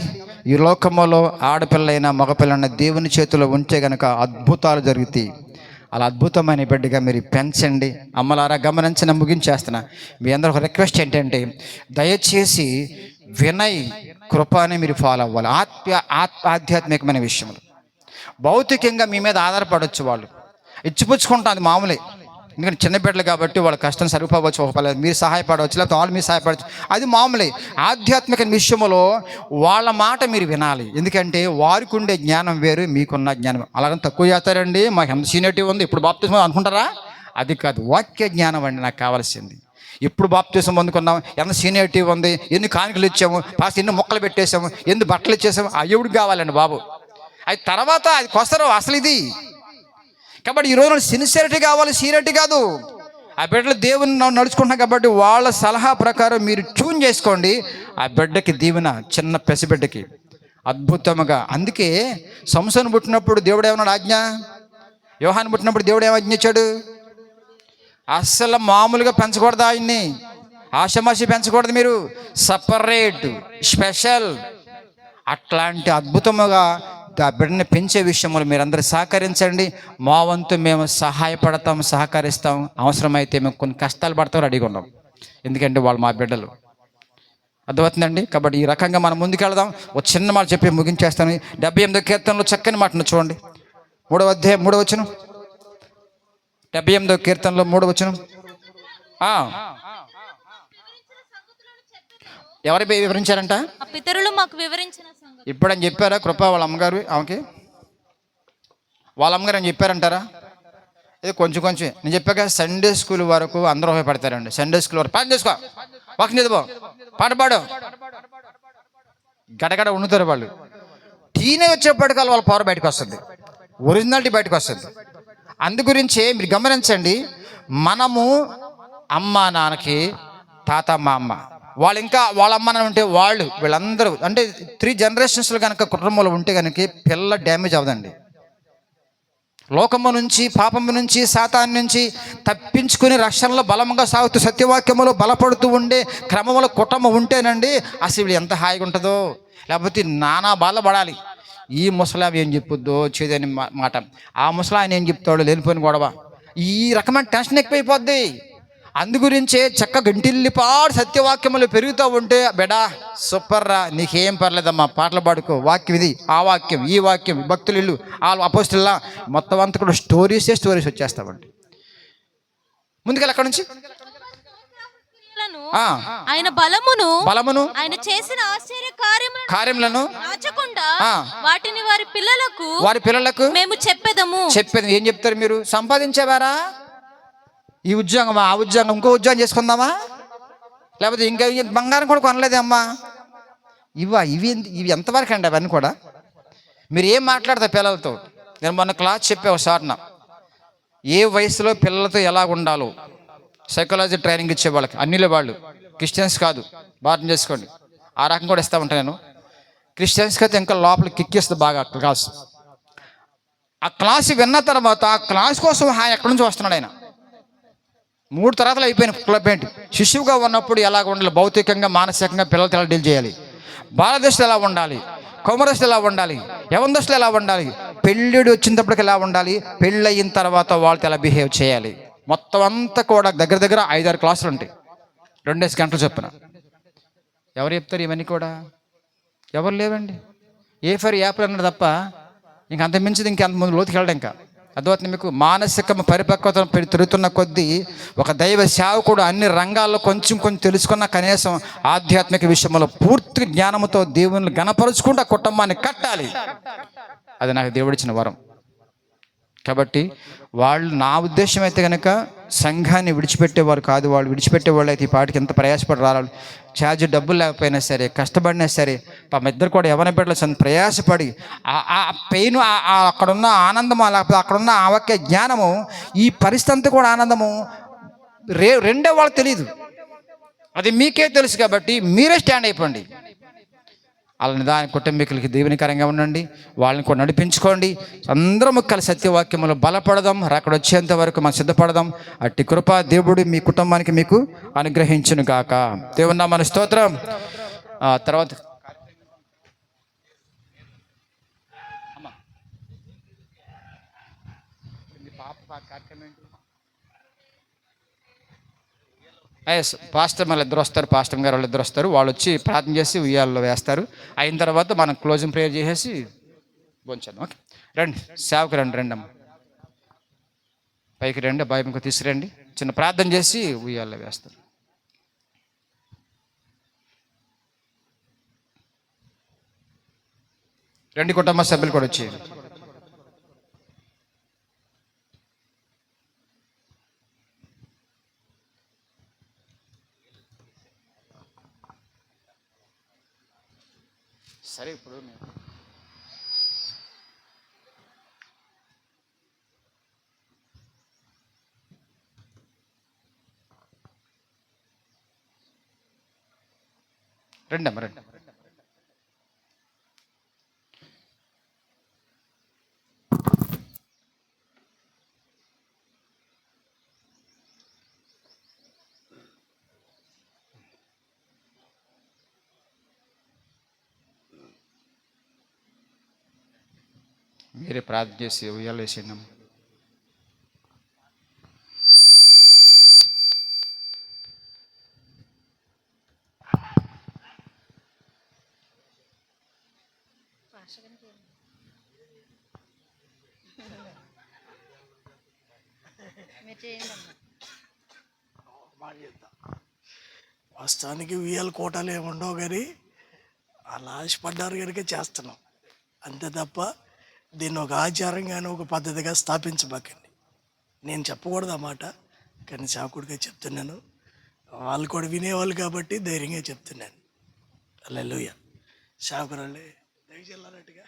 Speaker 3: ఈ లోకంలో ఆడపిల్లైనా మగపిల్లైనా దేవుని చేతిలో ఉంటే కనుక అద్భుతాలు జరుగుతాయి. అలా అద్భుతమైన బిడ్డగా మీరు పెంచండి. అమ్మలారా గమనించిన ముగించేస్తున్నా. మీ అందరూ ఒక రిక్వెస్ట్ ఏంటంటే, దయచేసి వినయ్ కృప అని మీరు ఫాలో అవ్వాలి. ఆధ్యాత్మికమైన విషయంలో భౌతికంగా మీ మీద ఆధారపడవచ్చు. వాళ్ళు ఇచ్చిపుచ్చుకుంటాను మామూలే, ఎందుకంటే చిన్న బిడ్డలు కాబట్టి వాళ్ళ కష్టం సరిపోవచ్చు, ఒక మీరు సహాయపడవచ్చు, లేకపోతే వాళ్ళు మీరు సహాయపడవచ్చు, అది మామూలే. ఆధ్యాత్మిక విషయంలో వాళ్ళ మాట మీరు వినాలి. ఎందుకంటే వారికి ఉండే జ్ఞానం వేరు, మీకున్న జ్ఞానం. అలాగని తక్కువ చేస్తారండి, మాకు ఎంత సీనియరిటీ ఉంది, ఇప్పుడు బాప్తిజం అనుకుంటారా? అది కాదు, వాక్య జ్ఞానం అండి నాకు కావాల్సింది. ఇప్పుడు బాప్తిజం పొందుకున్నాం, ఎంత సీనియరిటీ ఉంది, ఎన్ని కానుకలు ఇచ్చాము, పాస్ ఎన్ని మొక్కలు పెట్టేసాము, ఎన్ని బట్టలు ఇచ్చేసాము, అయ్యుడికి కావాలండి బాబు. అది తర్వాత అది కొస్తారు అసలు ఇది. కాబట్టి ఈరోజు సిన్సియరిటీ కావాలి, సీనియరిటీ కాదు. ఆ బిడ్డలు దేవుని నడుచుకుంటున్నాం కాబట్టి వాళ్ళ సలహా ప్రకారం మీరు ట్యూన్ చేసుకోండి. ఆ బిడ్డకి దీవెన, చిన్న పెసిబిడ్డకి అద్భుతంగా. అందుకే సంసోను పుట్టినప్పుడు దేవుడు ఏమన్నాడు ఆజ్ఞ, యోహాను పుట్టినప్పుడు దేవుడు ఏమాజ్ఞ ఇచ్చాడు? అస్సలు మామూలుగా పెంచకూడదు, ఆయన్ని ఆషమాషి పెంచకూడదు, మీరు సపరేట్ స్పెషల్. అట్లాంటి అద్భుతముగా ఆ బిడ్డని పెంచే విషయంలో మీరందరూ సహకరించండి. మా వంతు మేము సహాయపడతాం, సహకరిస్తాం. అవసరమైతే మేము కొన్ని కష్టాలు పడతాం, రెడీగా ఉన్నాం. ఎందుకంటే వాళ్ళు మా బిడ్డలు. అర్థమవుతుందండి? కాబట్టి ఈ రకంగా మనం ముందుకెళ్దాం. ఒక చిన్న మాట చెప్పి ముగించేస్తాను. 78వ కీర్తనలో చక్కని మాటను చూడండి, 3వ అధ్యాయం 3వ వచనం. 78వ కీర్తనలో 3వ వచనం. ఎవరి వివరించారంట?
Speaker 2: పితరులు మాకు వివరించిన సంగతి.
Speaker 3: ఇప్పుడని చెప్పారా కృప వాళ్ళ అమ్మగారు? ఆమెకి వాళ్ళ అమ్మగారు అని చెప్పారంటారా? ఇది కొంచెం కొంచెం నేను చెప్పాక సండే స్కూల్ వరకు అందరూ ఉపయోగపడతారండి. సండే స్కూల్ వరకు పాట చేసుకో, వాకింగ్ చదువు, పాట పాడు, గడగడ ఉండుతారు వాళ్ళు. టీనే వచ్చేప్పటికీ వాళ్ళ పవర్ బయటకు వస్తుంది, ఒరిజినాలిటీ బయటకు వస్తుంది. అందు గురించే మీరు గమనించండి, మనము అమ్మ నాన్నకి తాత మా అమ్మ, వాళ్ళు ఇంకా వాళ్ళ అమ్మ నాన్న ఉంటే వీళ్ళందరూ అంటే 3 జనరేషన్స్లో కనుక కుటుంబంలో ఉంటే కనుక పిల్ల డ్యామేజ్ అవ్వదండి. లోకము నుంచి, పాపము నుంచి, సాతాను నుంచి తప్పించుకుని రక్షణలో బలంగా సాగుతూ సత్యవాక్యములో బలపడుతూ ఉండే క్రమంలో కుటుంబం ఉంటేనండి అసలు వీళ్ళు ఎంత హాయిగా ఉంటుందో. లేకపోతే నానా బాధపడాలి. ఈ ముసలాం ఏం చెప్పుద్దో చేదని మాట, ఆ ముసలాయన ఏం చెప్తాడో లేనిపోయిన గొడవ, ఈ రకమైన టెన్షన్ ఎక్కువైపోద్ది. అందుగురించే చక్క గంటిల్లిపాడు సత్యవాక్యములు పెరుగుతూ ఉంటే బెడా సూపర్ రా, నీకేం పర్లేదమ్మా, పాటలు పాడుకో, వాక్యం ఇది, ఆ వాక్యం, ఈ వాక్యం, భక్తులు ఇల్లు, ఆ అపోస్తుల్లా, మొత్తం అంతా కూడా స్టోరీస్ వచ్చేస్తామండి. ముందుకెళ్ళి అక్కడ నుంచి
Speaker 2: ఆయన బలమును ఆయన చేసిన ఆశ్చర్య
Speaker 3: కార్యములను
Speaker 2: వాటిని వారి పిల్లలకు మేము చెప్పేది.
Speaker 3: ఏం చెప్తారు మీరు? సంపాదించేవారా? ఈ ఉద్యోగం, ఆ ఉద్యోగం, ఇంకో ఉద్యోగం చేసుకుందామా? లేకపోతే ఇంకా బంగారం కూడా కొనలేదమ్మా? ఇవి ఎంతవరకు అండి? అవన్నీ కూడా మీరు ఏం మాట్లాడతారు పిల్లలతో? నేను మొన్న క్లాస్ చెప్పే సార్న ఏ వయసులో పిల్లలతో ఎలా ఉండాలో సైకాలజీ ట్రైనింగ్ ఇచ్చే వాళ్ళకి, అన్నిలో వాళ్ళు క్రిస్టియన్స్ కాదు, బాధం చేసుకోండి, ఆ రకం కూడా ఇస్తూ ఉంటాను నేను. క్రిస్టియన్స్కి అయితే ఇంకా లోపలికి కిక్కిస్తుంది బాగా క్లాస్. ఆ క్లాస్ విన్న తర్వాత ఆ క్లాస్ కోసం ఎక్కడి నుంచి వస్తున్నాడు ఆయన. 3 తరగతులు అయిపోయిన క్లబ్ శిశువుగా ఉన్నప్పుడు ఎలాగ ఉండాలి, భౌతికంగా మానసికంగా పిల్లలతో ఎలా డీల్ చేయాలి, బాలదశలు ఎలా ఉండాలి, కౌమరదశలు ఎలా ఉండాలి, యవన దశలు ఎలా ఉండాలి, పెళ్ళిడు వచ్చినప్పటికి ఎలా ఉండాలి, పెళ్ళి అయిన తర్వాత వాళ్ళతో ఎలా బిహేవ్ చేయాలి, మొత్తం అంతా కూడా దగ్గర 5-6 క్లాసులు ఉంటాయి, 2 గంటలు చొప్పున. ఎవరు చెప్తారు ఇవన్నీ కూడా? ఎవరు లేవండి. ఏ ఫర్ యాప్లు అన్నారు తప్ప ఇంకంత మించిది ఇంకెంత ముందు లోతుకి వెళ్ళడం. ఇంకా అర్థమవుతుంది మీకు? మానసిక పరిపక్వత పెరుగుతున్న కొద్దీ ఒక దైవ సేవకుడు అన్ని రంగాల్లో కొంచెం తెలుసుకున్న కనీసం ఆధ్యాత్మిక విషయంలో పూర్తి జ్ఞానంతో దేవుని గణపరుచుకుంటూ ఆ కుటుంబాన్ని కట్టాలి. అది నాకు దేవుడిచ్చిన వరం. కాబట్టి వాళ్ళు, నా ఉద్దేశం అయితే కనుక సంఘాన్ని విడిచిపెట్టేవారు కాదు. వాళ్ళు విడిచిపెట్టేవాళ్ళు అయితే ఈ పాటికి ఎంత ప్రయాసపడి రావాలి, ఛార్జ్ డబ్బులు లేకపోయినా సరే, కష్టపడినా సరే, ఇద్దరు కూడా ఎవరి బిడ్డలు ప్రయాసపడి ఆ పెయిన్, అక్కడున్న ఆనందము, లేకపోతే అక్కడున్న ఆవక్య జ్ఞానము, ఈ పరిస్థితి అంతా కూడా ఆనందము రెండో వాళ్ళకి తెలియదు, అది మీకే తెలుసు. కాబట్టి మీరే స్టాండ్ అయిపోండి. వాళ్ళని దాని కుటుంబీకులకి దీవెనకరంగా ఉండండి, వాళ్ళని కూడా నడిపించుకోండి. అందరం కలిసి సత్యవాక్యములు బలపడదాం, అక్కడ వచ్చేంత వరకు మనం సిద్ధపడదాం. అట్టి కృప దేవుడు మీ కుటుంబానికి మీకు అనుగ్రహించును గాక. దేవుని నామమున స్తోత్రం. తర్వాత పాస్టర్ మళ్ళీ ఇద్దరు వస్తారు, పాస్టర్ గారు వాళ్ళు ఇద్దరు వస్తారు. వాళ్ళు వచ్చి ప్రార్థన చేసి ఉయ్యాల్లో వేస్తారు. అయిన తర్వాత మనం క్లోజింగ్ ప్రేయర్ చేసేసి భోంచేద్దాం. ఓకే, రండి సేవకు రండి అమ్మ, పైకి రండి, అబ్బాయి మీకు తీసుకురండి. చిన్న ప్రార్థన చేసి ఉయ్యాల్లో వేస్తారు. రెండు కుటుంబ సభ్యులు కూడా వచ్చేయండి. సరే, ఇప్పుడు రండి అమ్మ, రండి. మీరే ప్రార్థన చేసి ఉయ్యాలు వేసేయండి అమ్మ.
Speaker 1: వాస్తవానికి ఉయ్యాల కోటలు ఏమి ఉండవు కానీ అలా ఆశపడ్డారు కనుక చేస్తున్నాం అంతే తప్ప దీన్ని ఒక ఆచారంగానే ఒక పద్ధతిగా స్థాపించబాకండి. నేను చెప్పకూడదు ఆ మాట, కానీ చాకుడిగా చెప్తున్నాను. వాళ్ళు కూడా వినేవాళ్ళు కాబట్టి ధైర్యంగా చెప్తున్నాను. హల్లెలూయా. చాకురాలే దయచేయాలన్నట్టుగా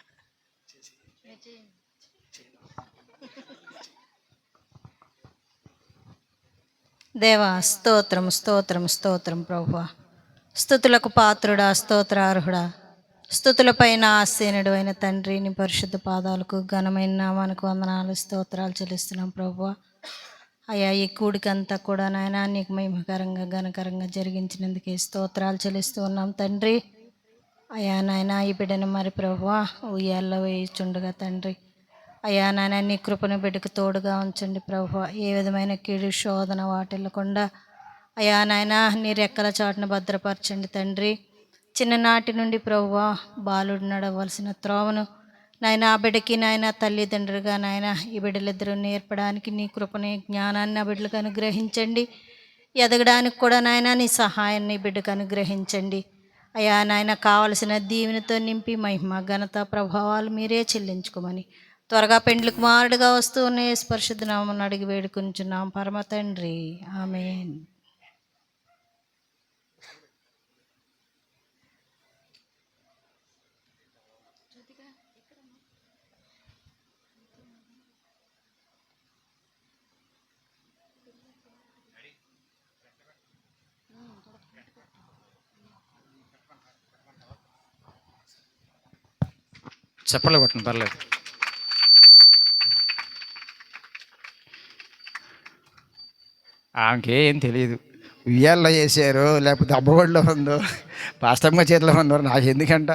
Speaker 5: దేవా స్తోత్రం స్తోత్రం స్తోత్రం ప్రభువా. స్తుతులకు పాత్రుడా, స్తోత్రార్హుడా, స్తుతులపైన ఆసీనుడు అయిన తండ్రి, నీ పరిశుద్ధ పాదాలకు ఘనమైన నామానికి వందనాలు స్తోత్రాలు చెల్లిస్తున్నాం ప్రభువా. అయ్యా, ఈ కూడికంతా కూడా నాయన నీకు మహిమకరంగా ఘనకరంగా జరిగించినందుకే స్తోత్రాలు చెల్లిస్తూ ఉన్నాం తండ్రి. అయ్యా నాయన, ఈ బిడ్డను మరి ప్రభువా ఉయ్యాల్లో వేయిచుండగా తండ్రి, అయ్యా నాయన నీ కృపను బిడ్డకు తోడుగా ఉంచండి ప్రభువా. ఏ విధమైన కీడు శోధన వాటిల్లకుండా అయ్యా నాయన నీ రెక్కల చాటును భద్రపరచండి తండ్రి. చిన్ననాటి నుండి ప్రభువా బాలుడు నడవలసిన త్రోవను నాయన ఆ బిడ్డకి నాయన తల్లిదండ్రులుగా నాయన ఈ బిడ్డలిద్దరూ నేర్పడానికి నీ కృపని జ్ఞానాన్ని ఆ బిడ్డలకు అనుగ్రహించండి. ఎదగడానికి కూడా నాయన నీ సహాయాన్ని బిడ్డకు అనుగ్రహించండి. అయ్యా నాయన కావలసిన దీవెనతో నింపి మహిమ ఘనత ప్రభావాలు మీరే చెల్లించుకోమని త్వరగా పెండ్లి కుమారుడుగా వస్తూ ఉన్న యేసు పరిశుద్ధ నామమున అడిగి వేడుకుంటున్నాం పరమ తండ్రి, ఆమేన్.
Speaker 3: చెప్పలే కొట్టండి, పర్లేదు. ఆమెకి ఏం తెలియదు, ఉయ్యాల్లో వేసారు లేకపోతే అబ్బగొడిలో ఉందో పాస్టమ్మ చేతిలో ఉందో నాకు ఎందుకంట.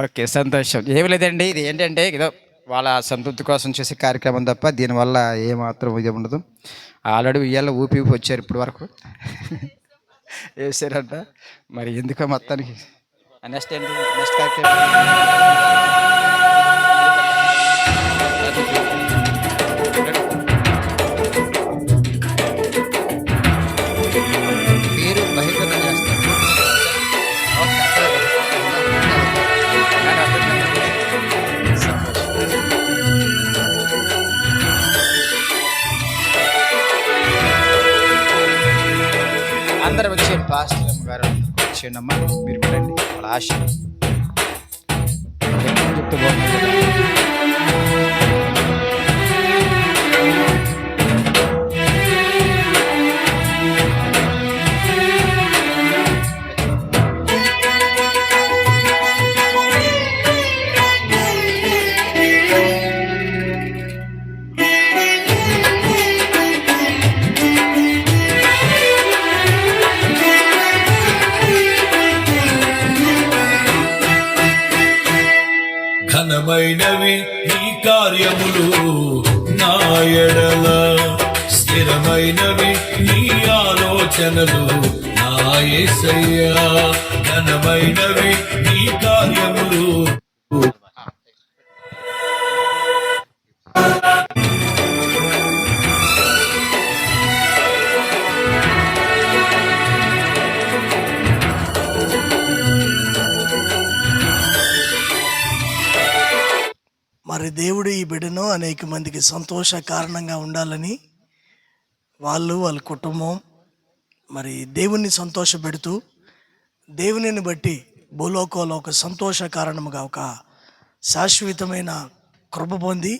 Speaker 3: ఓకే, సంతోషం. ఏమి లేదండి, ఇది ఏంటంటే ఏదో వాళ్ళ సంతృప్తి కోసం చేసే కార్యక్రమం తప్ప దీనివల్ల ఏమాత్రం ఇది ఉండదు. ఆల్రెడీ ఉయ్యాల్లో ఊపి వచ్చారు ఇప్పుడు వరకు వేసారంట. మరి ఎందుకో మొత్తానికి నెక్స్ట్ ఏంటి, నెక్స్ట్ కార్యక్రమం మీరు బహిర్గతం చేస్తారు. అందరూ వచ్చేయండి, పాస్టర్ గారు వచ్చేయండి అమ్మా, మీరు పెట్టండి వాళ్ళ ఆశ చెప్తూ బాగుంది.
Speaker 6: ఘనమైనవి నీ కార్యములు నా ఎడల, స్థిరమైనవి నీ ఆలోచనలు నా యేసయ్యా. ఘనమైనవి నీ కార్యములు.
Speaker 1: మరి దేవుడు ఈ బిడ్డను అనేక మందికి సంతోష కారణంగా ఉండాలని వాళ్ళ కుటుంబం మరి దేవుణ్ణి సంతోషపెడుతూ దేవునిని బట్టి భూలోకంలో ఒక సంతోష కారణముగా ఒక శాశ్వతమైన కృప పొంది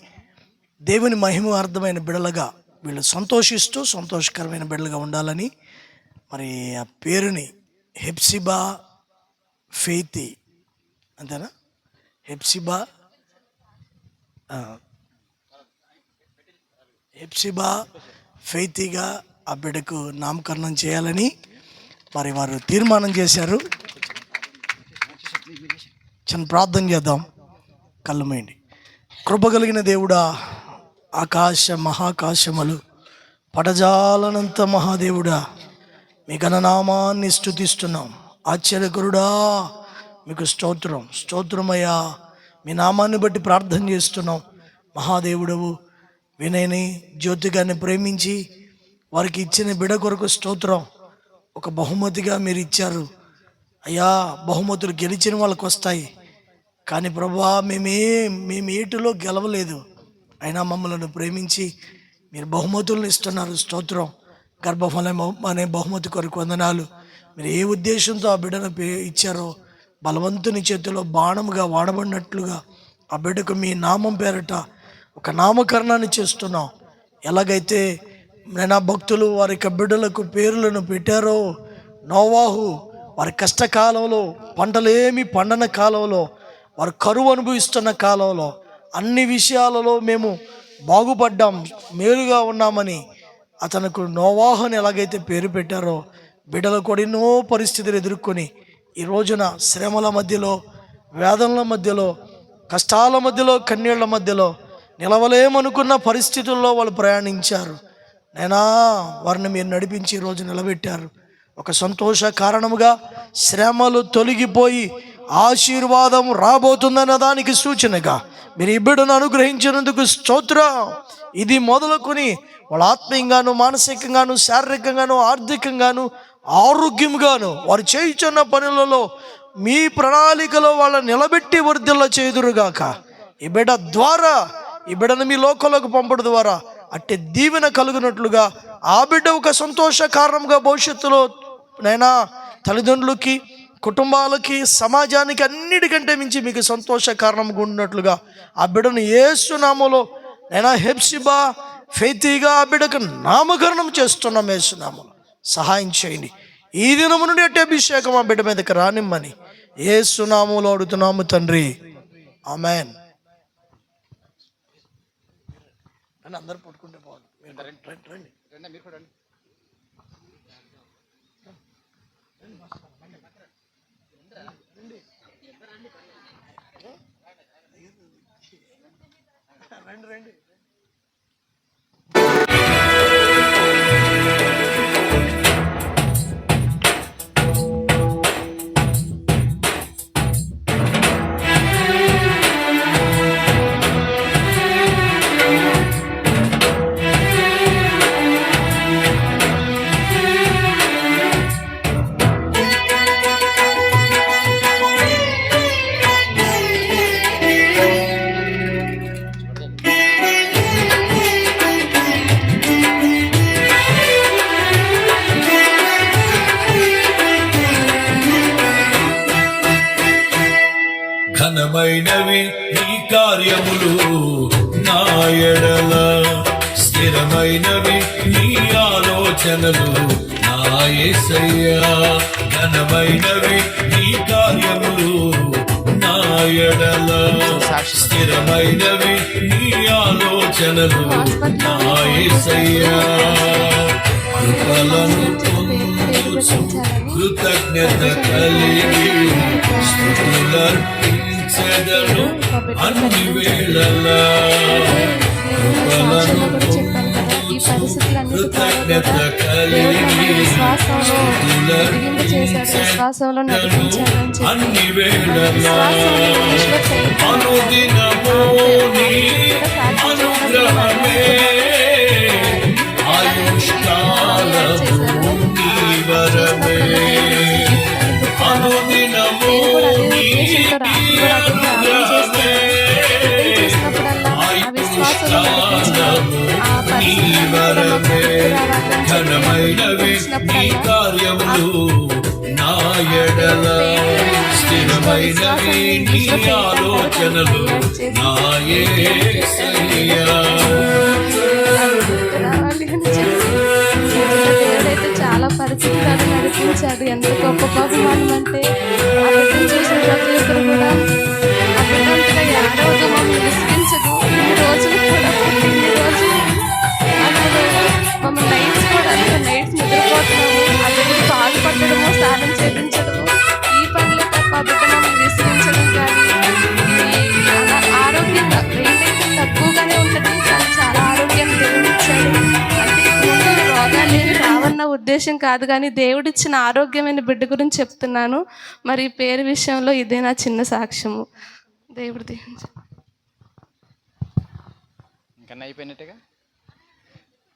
Speaker 1: దేవుని మహిమార్థమైన బిడ్డలుగా వీళ్ళు సంతోషిస్తూ సంతోషకరమైన బిడ్డలుగా ఉండాలని మరి ఆ పేరుని హెప్సిబా ఫెయితీ, అంతేనా? హెప్సిబా ఫెయితీగా ఆ బిడ్డకు నామకరణం చేయాలని మరి వారు తీర్మానం చేశారు. చిన్న ప్రార్థన చేద్దాం. కళ్ళు మూయండి. కృప కలిగిన దేవుడా, మహాకాశములు పడజాలనంత మహాదేవుడా, మీ ఘననామాన్ని స్తుతిస్తున్నాం. ఆశ్చర్యకరుడా, మీకు స్తోత్రమయ్యా. మీ నామాన్ని బట్టి ప్రార్థన చేస్తున్నాం. మహాదేవుడవు, వినయని జ్యోతిగాన్ని ప్రేమించి వారికి ఇచ్చిన బిడ కొరకు స్తోత్రం. ఒక బహుమతిగా మీరు ఇచ్చారు అయ్యా. బహుమతులు గెలిచిన వాళ్ళకు వస్తాయి, కానీ ప్రభువా మేము ఏటిలో గెలవలేదు, అయినా మమ్మల్ని ప్రేమించి మీరు బహుమతులను ఇస్తున్నారు. స్తోత్రం. గర్భఫలం అనే బహుమతి కొరకు వందనాలు. మీరు ఏ ఉద్దేశంతో ఆ బిడ్డను ఇచ్చారో బలవంతుని చేతిలో బాణముగా వాడబడినట్లుగా ఆ బిడ్డకు మీ నామం పేరట ఒక నామకరణాన్ని చేస్తున్నాం. ఎలాగైతే నా భక్తులు వారి బిడ్డలకు పేర్లను పెట్టారో, నోవాహు వారి కష్టకాలంలో, పంటలేమి పండన కాలంలో, వారు కరువు అనుభవిస్తున్న కాలంలో అన్ని విషయాలలో మేము బాగుపడ్డాం, మేలుగా ఉన్నామని అతనికి నోవాహుని ఎలాగైతే పేరు పెట్టారో, బిడ్డలు కూడా ఎన్నో పరిస్థితులు ఎదుర్కొని ఈ రోజున శ్రమల మధ్యలో, వేదనల మధ్యలో, కష్టాల మధ్యలో, కన్నీళ్ల మధ్యలో నిలవలేమనుకున్న పరిస్థితుల్లో వాళ్ళు ప్రయాణించారు. నైనా వారిని మీరు నడిపించి ఈరోజు నిలబెట్టారు. ఒక సంతోష కారణముగా శ్రమలు తొలగిపోయి ఆశీర్వాదం రాబోతుందన్న దానికి సూచనగా మీరు ఈ బిడ్డను అనుగ్రహించినందుకు స్తోత్రం. ఇది మొదలుకొని వాళ్ళు ఆత్మీయంగాను, మానసికంగాను, శారీరకంగాను, ఆర్థికంగాను, ఆరోగ్యంగాను వారు చేయుచున్న పనులలో మీ ప్రణాళికలో వాళ్ళని నిలబెట్టి వర్ధిల్ల చేదురుగాక. ఈ బిడ్డ ద్వారా, ఈ బిడ్డను మీ లోకంలోకి పంపడం ద్వారా అట్టి దీవెన కలుగునట్లుగా ఆ బిడ్డ ఒక సంతోష కారణంగా భవిష్యత్తులో నైనా తల్లిదండ్రులకి, కుటుంబాలకి, సమాజానికి అన్నిటికంటే మించి మీకు సంతోష కారణంగా ఉన్నట్లుగా ఆ బిడ్డను యేసు నామములో నైనా హెప్సిబా ఫెయితీగా ఆ బిడ్డకు నామకరణం చేస్తున్నాం. యేసు నామములో సహాయం చేయండి. ఈ దినము నుండి అట్టి అభిషేకం ఆ బిడ్డ మీదకి రానిమ్మని యేసు నామములో అడుగుతున్నాము తండ్రి, ఆమేన్. అందరు పట్టుకుంటే బాగుంది. రండి.
Speaker 6: ఘనమైనవి నీ కార్యములు నా ఎడల, స్థిరమైనవి నీ ఆలోచనలు నా యేసయ్యా. ఘనమైనవి నీ కార్యములు నా ఎడల, స్థిరమైనవి నీ ఆలోచనలు నా యేసయ్యా. కృపలను పొందుచు కృతజ్ఞత కలిగి స్తుతులర్పించు స్తుతించెదను అన్ని వేళలా
Speaker 4: సాక్ష్యంలో కూడా చెప్పాను కదా, ఈ పరిస్థితులన్నిటి కలిగి విశ్వాసంలో ఎదిగింపు చేశాడు, విశ్వాసంలో నడిపించాడు అని చెప్పి
Speaker 6: అన్ని వేళలా
Speaker 4: విశ్వాసంలో ఇంగ్లీష్లో faith
Speaker 6: అనుదినము నీ అనుగ్రహమే ఆయుష్కాలము నీ వరమే అనుదినము నీ అనుగ్రహమే ఆయుష్కాలము నీ వరమే ఘనమైనవి నీ కార్యములు నా ఎడల స్థిరమైనవి నీ ఆలోచనలు నా యేసయ్యా
Speaker 4: రావాలి అని చెప్పి దేవుడైతే చాలా పరిస్థితులను నడిపించాడు. ఎంత గొప్ప బహుమానం అంటే ఆ బిడ్డను చూసిన ప్రతి ఒక్కరు కూడా ఆ బిడ్డ అంతగా ఏడవదు, మమ్మల్ని విసిగించదు. ఇన్ని రోజులు కూడా ఇన్ని రోజులు అసలు మమ్మల్ని నైట్స్ కూడా అసలు నైట్స్ నిద్రపోతున్నాము, ఆ బిడ్డకి పాలు పట్టడము, స్నానం చేయించడము, ఈ పనులు తప్ప ఆ బిడ్డ మమ్మల్ని విసిగించడం కానీ అలా ఆరోగ్యంగా వెయిట్ అయితే తక్కువగానే ఉంటుంది, కానీ చాలా ఆరోగ్యాన్ని దేవుడిచ్చాడు. అంటే ముందు రోగాలు ఏమి రావన్న ఉద్దేశం కాదు, కానీ దేవుడిచ్చిన ఆరోగ్యమైన బిడ్డ గురించి చెప్తున్నాను. మరి ఈ పేరు విషయంలో ఇదే నా చిన్న సాక్ష్యము. దేవుడు దీవించు.
Speaker 3: ఇంకా అయిపోయినట్టుగా.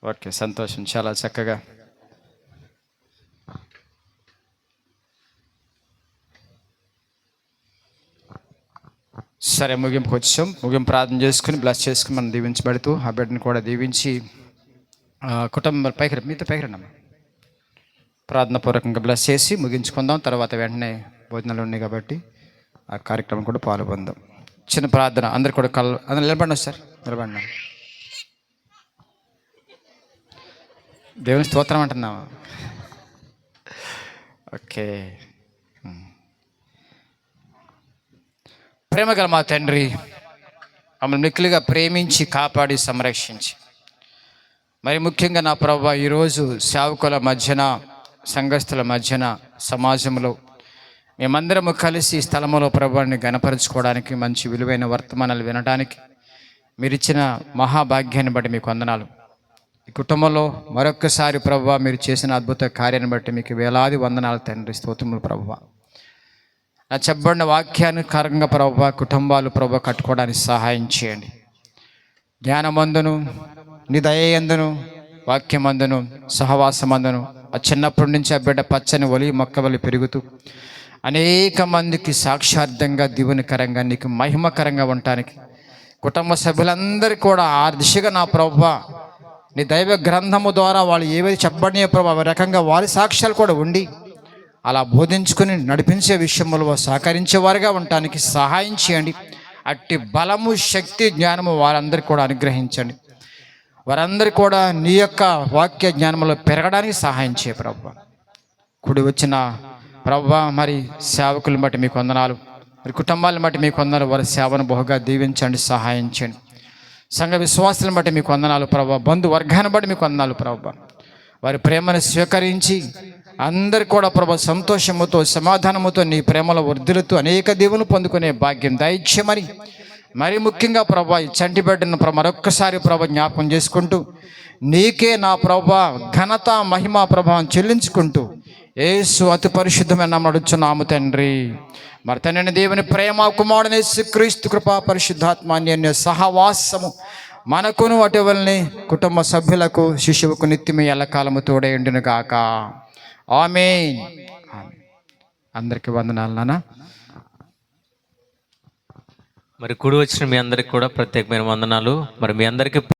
Speaker 3: ఓకే, సంతోషం, చాలా చక్కగా. సరే, ముగింపుకి వచ్చాం. ముగింపు ప్రార్థన చేసుకుని బ్లెస్ చేసుకుని మనం దీవించబడుతూ ఆ బిడ్డని కూడా దీవించి కుటుంబం పైకి మీతో పైకి రండి, ప్రార్థనాపూర్వకంగా బ్లెస్ చేసి ముగించుకుందాం. తర్వాత వెంటనే భోజనాలు ఉన్నాయి కాబట్టి ఆ కార్యక్రమం కూడా పాల్గొందాం. చిన్న ప్రార్థన, అందరు కూడా అందరు నిలబడినా సార్, నిలబడినా. దేవుని స్తోత్రం అంటున్నావా? ఓకే. ప్రేమగల మా తండ్రి, మమ్మల్ని మిక్కిలిగా ప్రేమించి కాపాడి సంరక్షించి, మరి ముఖ్యంగా నా ప్రభువా ఈరోజు సేవకుల మధ్యన, సంఘస్థుల మధ్యన, సమాజంలో మేమందరము కలిసి స్థలములో ప్రభువాన్ని గణపరుచుకోవడానికి, మంచి విలువైన వర్తమానాలు వినడానికి మీరు ఇచ్చిన మహాభాగ్యాన్ని బట్టి మీకు వందనాలు. ఈ కుటుంబంలో మరొక్కసారి ప్రభువా మీరు చేసిన అద్భుత కార్యాన్ని బట్టి మీకు వేలాది వందనాలు తండ్రి, స్తోత్రములు ప్రభువా. నా చెప్పబడిన వాక్యానుసారంగా ప్రభువా కుటుంబాలు ప్రభువా కట్టుకోవడానికి సహాయం చేయండి. జ్ఞానమందును, నీ దయయందును, వాక్యమందును, సహవాసమందును ఆ చిన్నప్పటి నుంచి ఆ బిడ్డ పచ్చని ఒలి మొక్క వలి పెరుగుతూ అనేక మందికి సాక్షార్థంగా, దీవెనకరంగా, నీకు మహిమకరంగా ఉండటానికి కుటుంబ సభ్యులందరూ కూడా ఆ దిశగా నా ప్రభువా నీ దైవ గ్రంథము ద్వారా వాళ్ళు ఏవైతే చెప్పబడిన ప్రభు ఆ రకంగా వారి సాక్ష్యాలు కూడా ఉండి అలా బోధించుకుని నడిపించే విషయంలో సహకరించేవారుగా ఉండటానికి సహాయం చేయండి. అట్టి బలము, శక్తి, జ్ఞానము వారందరికీ కూడా అనుగ్రహించండి. వారందరూ కూడా నీ యొక్క వాక్య జ్ఞానంలో పెరగడానికి సహాయం చేయ ప్రభువా. కూడి వచ్చిన ప్రభువా మరి సేవకులను బట్టి మీకు వందనాలు, మరి కుటుంబాలను బట్టి మీకు వందనాలు. వారి సేవను బహుగా దీవించండి, సహాయం చేయండి. సంఘ విశ్వాసాలను బట్టి మీకు వందనాలు ప్రభువా. బంధువర్గాన్ని బట్టి మీకు వందనాలు ప్రభువా. వారి ప్రేమను స్వీకరించి అందరు కూడా ప్రభు సంతోషముతో, సమాధానముతో నీ ప్రేమలో వర్ధిల్లుతూ అనేక దీవులు పొందుకునే భాగ్యం దయచేయమని, మరి ముఖ్యంగా ప్రభు ఈ చంటి బిడ్డను మరొక్కసారి ప్రభు జ్ఞాపకం చేసుకుంటూ నీకే నా ప్రభు ఘనత, మహిమ, ప్రభావం చెల్లించుకుంటూ యేసు అతి పరిశుద్ధమైన నామమున అడుగుచున్నాము తండ్రి. మరి తండ్రి దేవుని ప్రేమ, కుమారుడైన యేసుక్రీస్తు కృప, పరిశుద్ధాత్మ అన్యోన్య సహవాసము మనకును అటువలనే కుటుంబ సభ్యులకు, శిశువుకు నిత్యమే ఎల్లకాలము తోడై ఉండును గాక. ఆమేన్. అందరికీ వందనాలు నాన్న.
Speaker 7: మరి కూడి వచ్చిన మీ అందరికి కూడా ప్రత్యేకమైన వందనాలు. మరి మీ అందరికీ